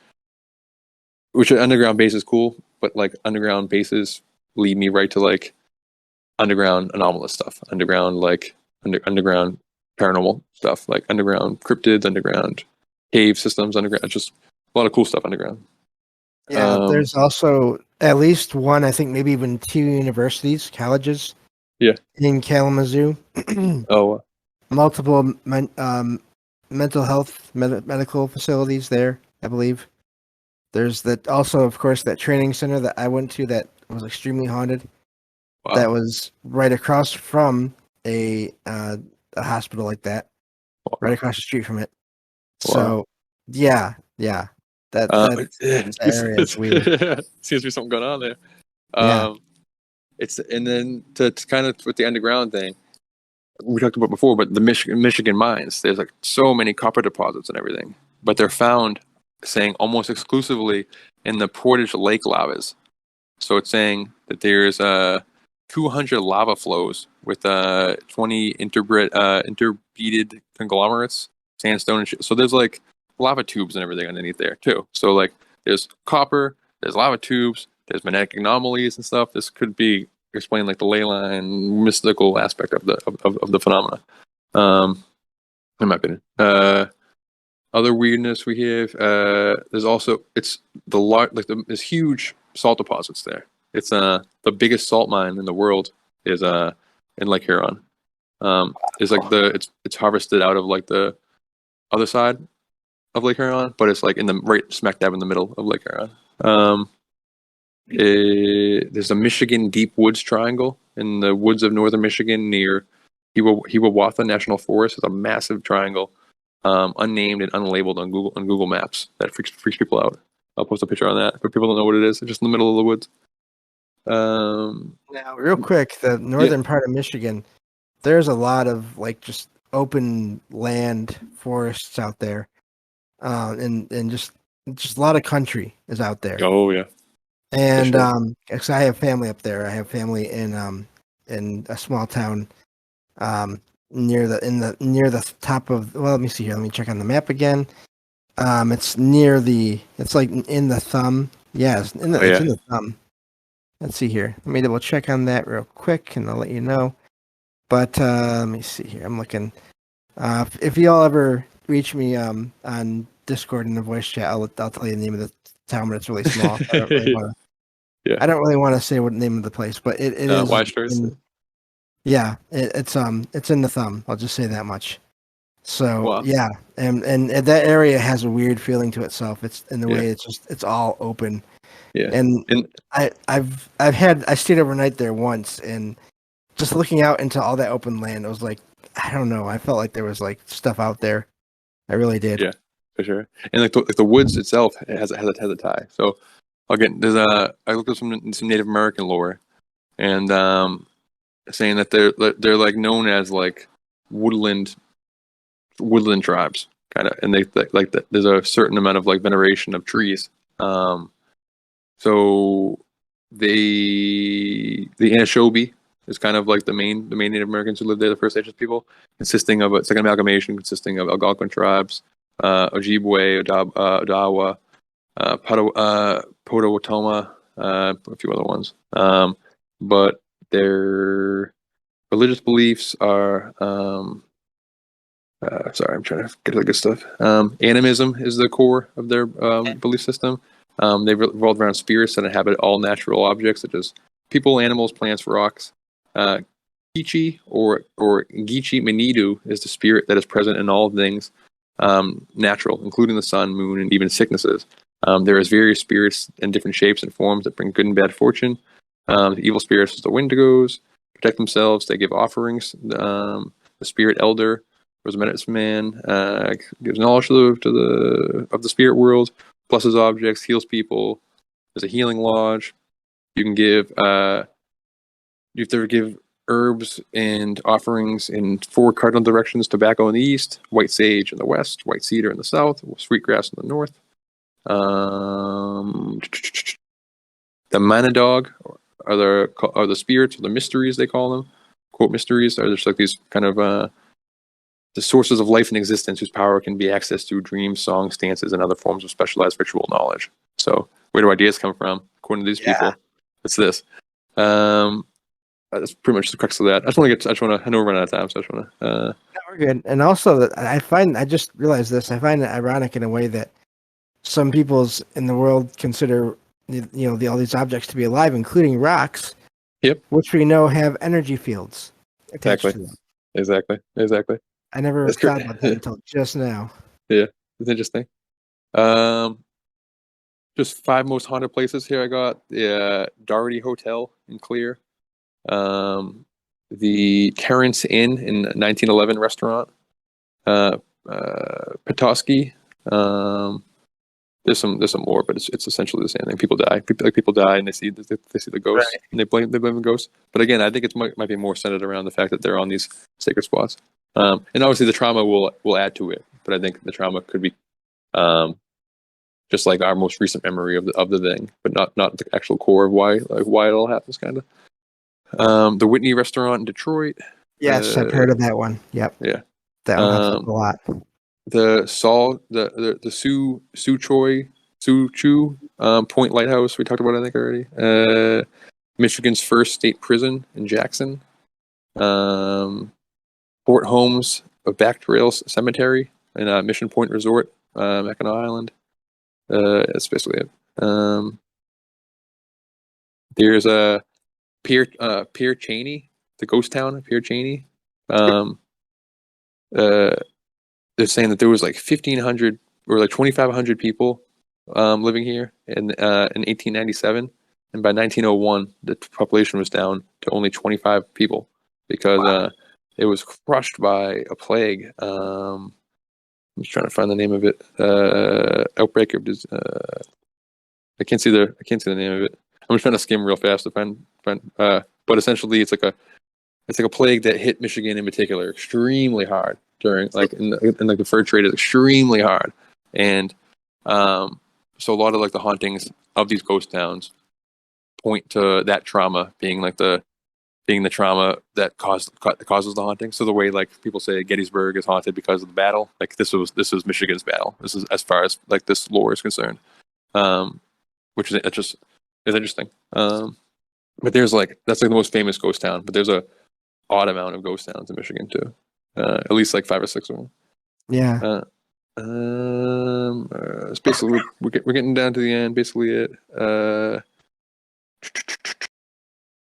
an underground base is cool, but like underground bases lead me right to like underground anomalous stuff, underground paranormal stuff, like underground cryptids, underground cave systems, underground, just a lot of cool stuff underground. Yeah, there's also at least one, I think maybe even two colleges. Yeah. In Kalamazoo. Oh. Multiple mental health medical facilities there, I believe. There's also, of course, that training center that I went to that was extremely haunted. Wow. That was right across from a hospital like that, wow. Right across the street from it. Wow. So, yeah. That area is weird. Seems to be something going on there. Yeah. It's and then to kind of with the underground thing we talked about before, but the Michigan mines, there's like so many copper deposits and everything, but they're found saying almost exclusively in the Portage Lake lavas. So it's saying that there's 200 lava flows with 20 interbeaded conglomerates, sandstone and shit. So there's like lava tubes and everything underneath there too. So like there's copper, there's lava tubes, there's magnetic anomalies and stuff. This could be explain like the ley line mystical aspect of the phenomena. In my opinion. Other weirdness we have. There's also there's huge salt deposits there. It's the biggest salt mine in the world is in Lake Huron. It's like it's harvested out of like the other side of Lake Huron, but it's like in the right smack dab in the middle of Lake Huron. There's a Michigan Deep Woods Triangle in the woods of northern Michigan near Hiawatha National Forest. It's a massive triangle, unnamed and unlabeled on Google Maps. That freaks people out. I'll post a picture on that, but people don't know what it is. It's just in the middle of the woods. Now, real quick, the northern part of Michigan, there's a lot of like just open land forests out there, and just a lot of country is out there. Oh yeah. And because I have family up there, I have family in a small town near the top of. Well, let me see here. Let me check on the map again. It's like in the thumb. Yeah, it's in the thumb. Let's see here. Let me double check on that real quick, and I'll let you know. But let me see here. I'm looking. If y'all ever reach me on Discord in the voice chat, I'll tell you the name of the town, but it's really small. I don't really want to say what the name of the place, but it is. Yeah, it's in the thumb. I'll just say that much. So yeah, and that area has a weird feeling to itself. It's in the way it's all open. Yeah, and I stayed overnight there once, and just looking out into all that open land, I was like, I don't know. I felt like there was like stuff out there. I really did. Yeah, for sure. And like the woods itself has a tie. So again, I looked at some Native American lore, and saying that they're like known as like woodland tribes, kind of, and they like there's a certain amount of like veneration of trees. So the Anishinaabe is kind of like the main Native Americans who lived there, the First Nations people, consisting of it's like an amalgamation consisting of Algonquin tribes, Ojibwe, Odawa, Potawatomi, a few other ones. But their religious beliefs are sorry, I'm trying to get the good stuff. Animism is the core of their belief system. They revolve around spirits that inhabit all natural objects, such as people, animals, plants, rocks. Kichi or Gichi Menidu is the spirit that is present in all things natural, including the sun, moon, and even sicknesses. There is various spirits in different shapes and forms that bring good and bad fortune. The evil spirits, the Wendigos, protect themselves. They give offerings. The spirit elder, was a medicine man, gives knowledge of the spirit world, blesses objects, heals people. There's a healing lodge. You can give you have to give herbs and offerings in 4 cardinal directions: tobacco in the east, white sage in the west, white cedar in the south, sweetgrass in the north. The Manadog are the spirits, or the mysteries they call them. Quote, mysteries are just like these kind of the sources of life and existence whose power can be accessed through dreams, songs, dances, and other forms of specialized ritual knowledge. So where do ideas come from? According to these people, it's this. That's pretty much the crux of that. I know we're running out of time, so I just want to. No, we're good. And also, I just realized this. I find it ironic in a way that some peoples in the world consider, all these objects to be alive, including rocks. Yep. Which we know have energy fields attached to them. Exactly. I never thought about that until just now. Yeah, it's interesting. Just 5 most haunted places here. I got the Doherty Hotel in Clear, the Terrace Inn in 1911 restaurant, Petoskey. There's some more, but it's essentially the same thing. People die. People die, and they see the ghosts, right. And they blame the ghosts. But again, I think it might be more centered around the fact that they're on these sacred spots. And obviously the trauma will add to it, but I think the trauma could be just like our most recent memory of the thing, but not the actual core of why it all happens, kind of. The Whitney Restaurant in Detroit. Yes, I've heard of that one. Yep. Yeah, that one happens a lot. The Sioux Chu Point Lighthouse, we talked about, I think, already. Michigan's first state prison in Jackson. Fort Holmes, a backed rails cemetery, and Mission Point Resort, Mackinac Island. That's basically it. There's a Pierre Cheney, the ghost town of Pierre Cheney. They're saying that there was like 1,500 or like 2,500 people living here in 1897, and by 1901, the population was down to only 25 people because it was crushed by a plague. I'm just trying to find the name of it. Outbreak of I can't see the name of it. I'm just trying to skim real fast to find. But essentially, it's like a plague that hit Michigan in particular extremely hard during like in the fur trade is extremely hard, and so a lot of like the hauntings of these ghost towns point to that trauma being the trauma that causes the haunting. So the way like people say Gettysburg is haunted because of the battle, like this was Michigan's battle. This is as far as like this lore is concerned, which is interesting. But there's like that's like the most famous ghost town, but there's a odd amount of ghost towns in Michigan too. At least like 5 or 6 of them. Yeah. It's basically we're getting down to the end. Basically, it.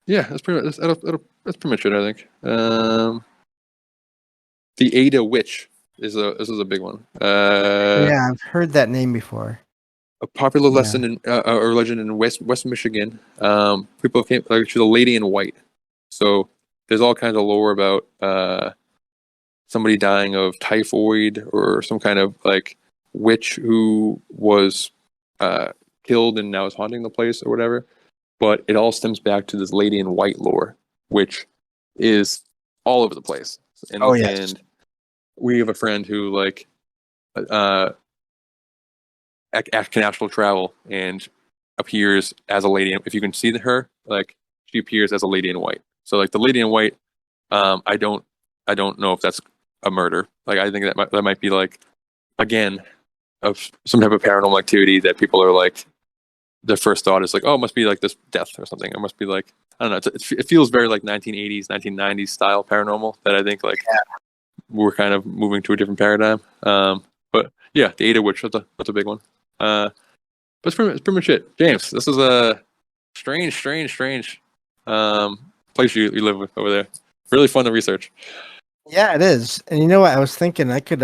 Yeah, that's pretty much that's pretty much it. I think. The Ada Witch is a big one. Yeah, I've heard that name before. A popular lesson in or legend in West Michigan. People came like she's a lady in white. So there's all kinds of lore about somebody dying of typhoid or some kind of like witch who was killed and now is haunting the place or whatever. But it all stems back to this lady in white lore, which is all over the place. And, and we have a friend who like can astral travel and appears as a lady. If you can see her, like she appears as a lady in white. So like the lady in white, I don't know if that's a murder. Like I think that might be like again of some type of paranormal activity that people are like their first thought is like, oh, it must be like this death or something. It must be like I don't know. It feels very like 1980s, 1990s style paranormal that I think like we're kind of moving to a different paradigm. But yeah, the Ada Witch that's a big one. But it's pretty much it. James, this is a strange place you live with over there. Really fun to research. Yeah, it is. And you know what? I was thinking I could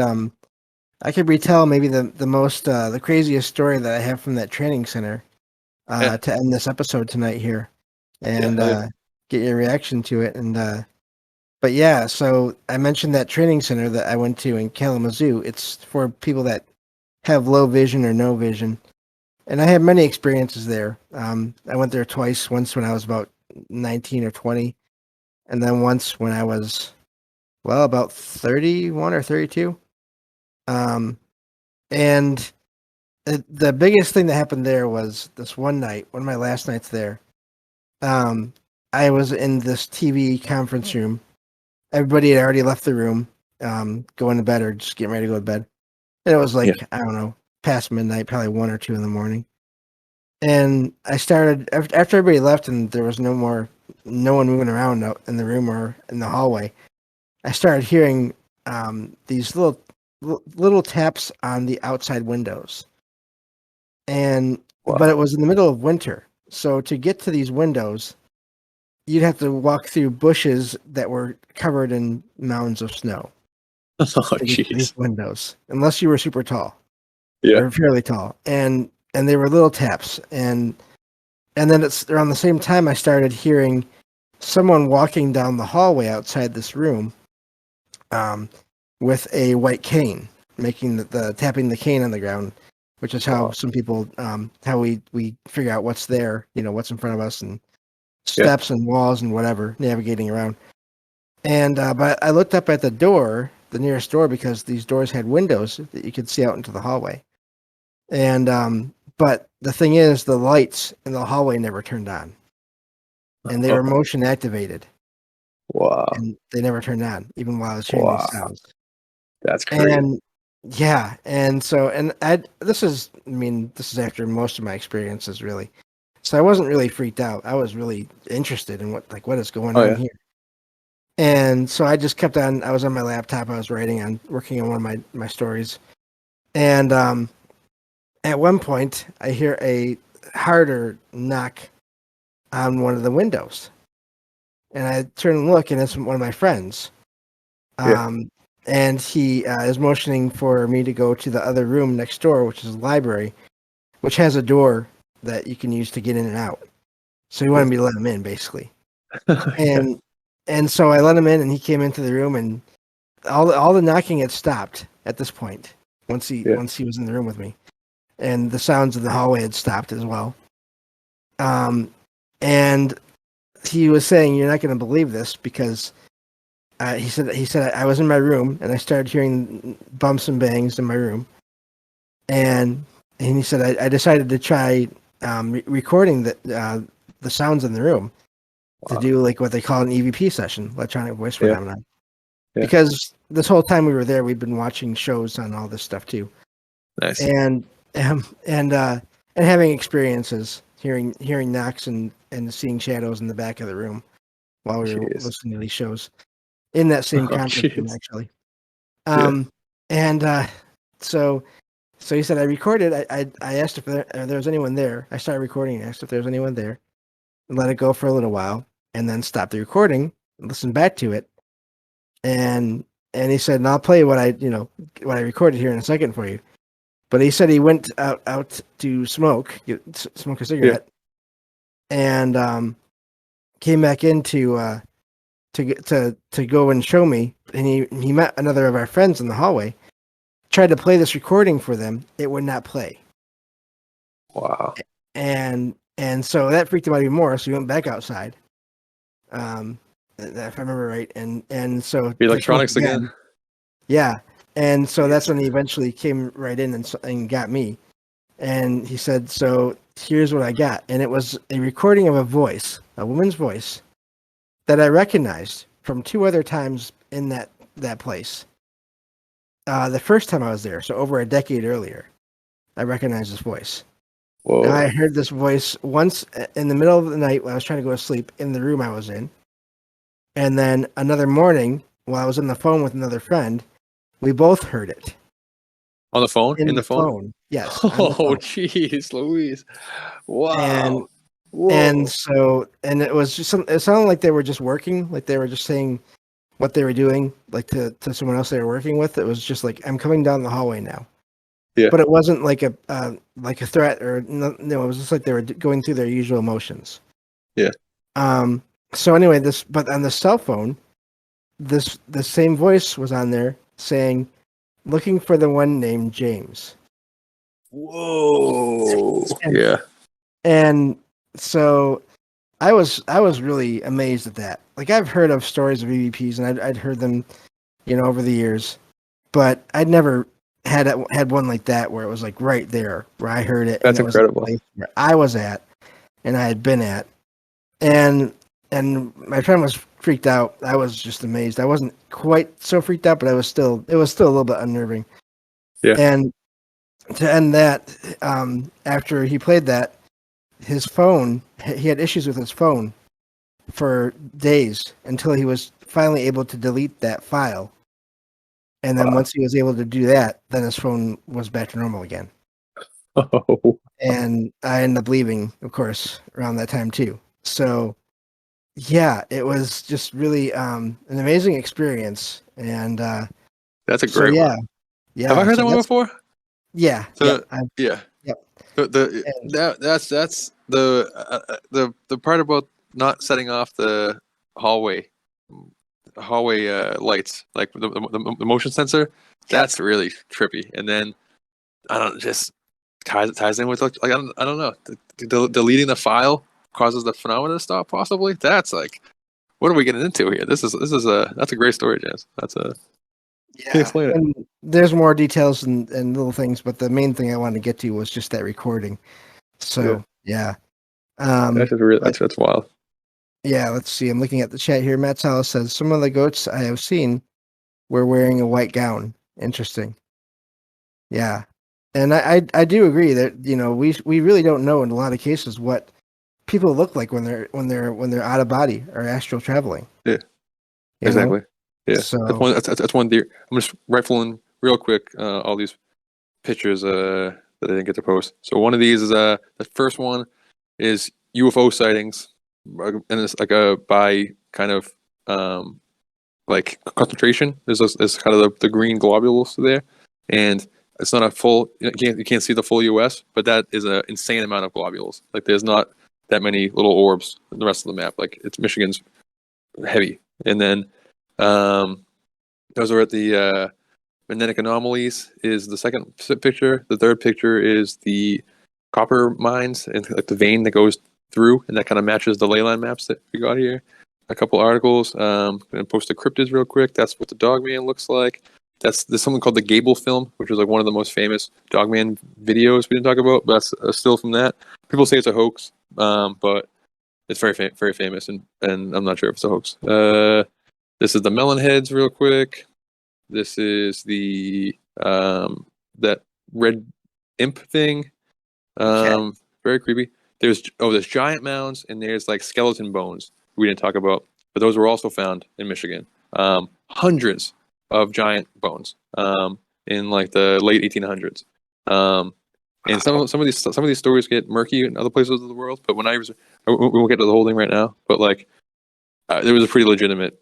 retell maybe the craziest story that I have from that training center to end this episode tonight here, and get your reaction to it. And but yeah, so I mentioned that training center that I went to in Kalamazoo. It's for people that have low vision or no vision, and I had many experiences there. I went there twice. Once when I was about 19 or 20, and then once when I was about 31 or 32. And the biggest thing that happened there was this one night, one of my last nights there. I was in this TV conference room. Everybody had already left the room, going to bed or just getting ready to go to bed. And it was like, I don't know, past midnight, probably 1 or 2 in the morning. And I started, after everybody left and there was no one moving around in the room or in the hallway, I started hearing these little taps on the outside windows. And but it was in the middle of winter. So to get to these windows, you'd have to walk through bushes that were covered in mounds of snow. Oh, jeez. These windows, unless you were super tall. Yeah. Or fairly tall. And they were little taps. And then it's around the same time I started hearing someone walking down the hallway outside this room with a white cane, making the tapping the cane on the ground, which is how some people how we figure out what's there, what's in front of us, and steps and walls and whatever, navigating around. And but I looked up at the door, the nearest door, because these doors had windows that you could see out into the hallway. And but the thing is, the lights in the hallway never turned on, and they were motion activated. Wow! And they never turned on, even while I was hearing these sounds. That's crazy. And Yeah, and so and I this is I mean this is after most of my experiences really, so I wasn't really freaked out. I was really interested in what is going Oh on yeah. here, and so I just kept on. I was on my laptop. I was working on one of my stories, and at one point I hear a harder knock on one of the windows, and I turn and look, and it's one of my friends. Yeah. Um, and he is motioning for me to go to the other room next door, which is the library, which has a door that you can use to get in and out. So he wanted Yeah. me to let him in, basically. Yeah. And so I let him in, and he came into the room, and all the knocking had stopped at this point. Yeah. Once he was in the room with me, and the sounds of the hallway had stopped as well. And he was saying, "You're not going to believe this," because he said I was in my room, and I started hearing bumps and bangs in my room, and he said I decided to try recording the sounds in the room to Wow. do like what they call an EVP session, electronic voice Yeah. phenomenon. Yeah. Because this whole time we were there, we'd been watching shows on all this stuff too, Nice. and and having experiences, hearing knocks and seeing shadows in the back of the room while we were Jeez. listening to these shows in that same Oh conference room, jeez. actually. Yeah. Um, and so so he said I recorded. I asked if there was anyone there. I started recording and asked if there was anyone there, and let it go for a little while, and then stopped the recording and listened back to it. And he said, and I'll play what I recorded here in a second for you. But he said he went out to smoke a Yeah. cigarette, and came back in to go and show me. And he met another of our friends in the hallway. Tried to play this recording for them. It would not play, Wow. and so that freaked him out even more. So he went back outside. If I remember right, and so The to smoke electronics again. again. Yeah, and so that's Jeez. when he eventually came right in and got me. And he said, "So here's what I got," and it was a recording of a woman's voice that I recognized from two other times in that place. The first time I was there, so over a decade earlier, I recognized this voice. Now I Whoa. heard this voice once in the middle of the night when I was trying to go to sleep in the room I was in, and then another morning while I was on the phone with another friend, we both heard it On the phone? in In the the phone? phone. Yes, on the Oh phone. jeez, Louise. And Wow. and Whoa. so and it was just it sounded like they were just working, like they were just saying what they were doing, like to someone else they were working with. It was just like I'm coming down the hallway now. Yeah. But it wasn't like a threat or no, it was just like they were going through their usual motions. Yeah. Um. So anyway, but on the cell phone, the same voice was on there saying, "Looking for the one named James." Whoa. And Yeah. and so I was really amazed at that. Like I've heard of stories of EVPs and I'd heard them, over the years, but I'd never had one like that where it was like right there where I heard it and That's it was in the incredible. place where I was at and I had been at. And my friend was freaked out. I was just amazed. I wasn't quite so freaked out, but it was still a little bit unnerving. Yeah. And to end that, after he played that, his phone, he had issues with his phone for days until he was finally able to delete that file. And then Wow. once he was able to do that, then his phone was back to normal again. Oh. And I ended up leaving, of course, around that time too. So yeah, it was just really an amazing experience. And That's a so great one. Have I yeah. heard So that one that's before? yeah. So yeah. Yep. The And, that's the part about not setting off the hallway lights, like the motion sensor. yep. That's really trippy. And then I don't just ties in with like I don't know. Deleting the file causes the phenomena to stop. Possibly. That's like, what are we getting into here? This is a that's a great story, James. That's a Can you Yeah, explain it? and there's more details and little things, but the main thing I wanted to get to was just that recording. Yeah, So yeah, that's just real. but That's wild. yeah, let's see. I'm looking at the chat here. Matt Salas says some of the goats I have seen were wearing a white gown. Interesting. Yeah, and I do agree that we really don't know in a lot of cases what people look like when they're out of body or astral traveling. Yeah, You know, exactly. Yeah, so that's one theory. I'm just rifling real quick all these pictures that I didn't get to post. So one of these is the first one is UFO sightings, and it's like a by kind of like concentration. There's kind of the green globules there, and it's not a full. You can't see the full U.S., but that is an insane amount of globules. Like there's not that many little orbs in the rest of the map. Like it's Michigan's heavy, and then those are at the magnetic anomalies is the second picture. The third picture is the copper mines and like the vein that goes through, and that kind of matches the ley line maps that we got here. A couple articles. I'm gonna post the cryptids real quick. That's what the Dogman looks like. There's something called the Gable film, which is like one of the most famous Dogman videos we didn't talk about, but that's still from that. People say it's a hoax, but it's very famous, and I'm not sure if it's a hoax. This is the melon heads real quick. This is the that red imp thing. Very creepy. There's giant mounds, and there's like skeleton bones we didn't talk about, but those were also found in Michigan. Hundreds of giant bones in like the late 1800s. And some of these stories get murky in other places of the world. But we won't get to the whole thing right now. But like, there was a pretty legitimate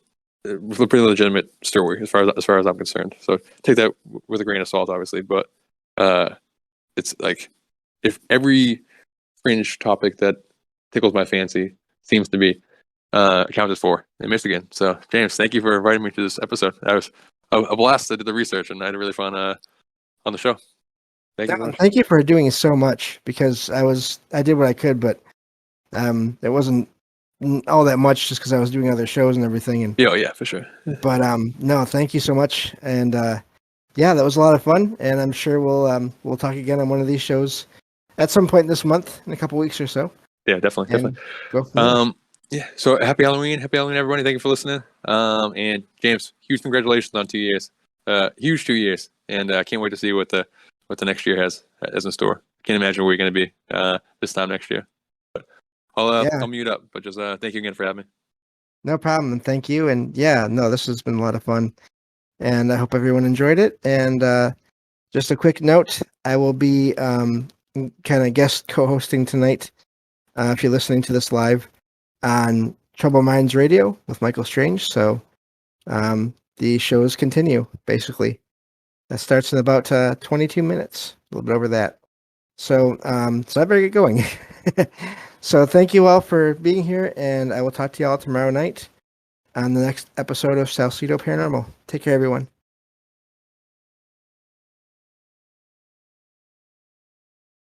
story as far as I'm concerned. So take that with a grain of salt, obviously. But it's like if every fringe topic that tickles my fancy seems to be accounted for in Michigan. So James, thank you for inviting me to this episode. That was a blast. I did the research and I had really fun on the show. Thank you. Thank you for doing so much, because I did what I could, but it wasn't all that much just because I was doing other shows and everything. And yeah, for sure. But no, thank you so much, and yeah, that was a lot of fun, and I'm sure we'll talk again on one of these shows at some point this month, in a couple weeks or so. Yeah, definitely. Go from there. Yeah. So happy Halloween, everybody. Thank you for listening. And James, huge congratulations on 2 years. Huge 2 years, and I can't wait to see what the next year has in store. Can't imagine where you're going to be this time next year. But I'll mute up. But just thank you again for having me. No problem, and thank you. And yeah, no, this has been a lot of fun, and I hope everyone enjoyed it. And just a quick note, I will be kind of guest co-hosting tonight, if you're listening to this live, on Trouble Minds Radio with Michael Strange. So the shows continue, basically. That starts in about 22 minutes, a little bit over that. So I better get going. So thank you all for being here, and I will talk to you all tomorrow night on the next episode of Salcedo Paranormal. Take care, everyone.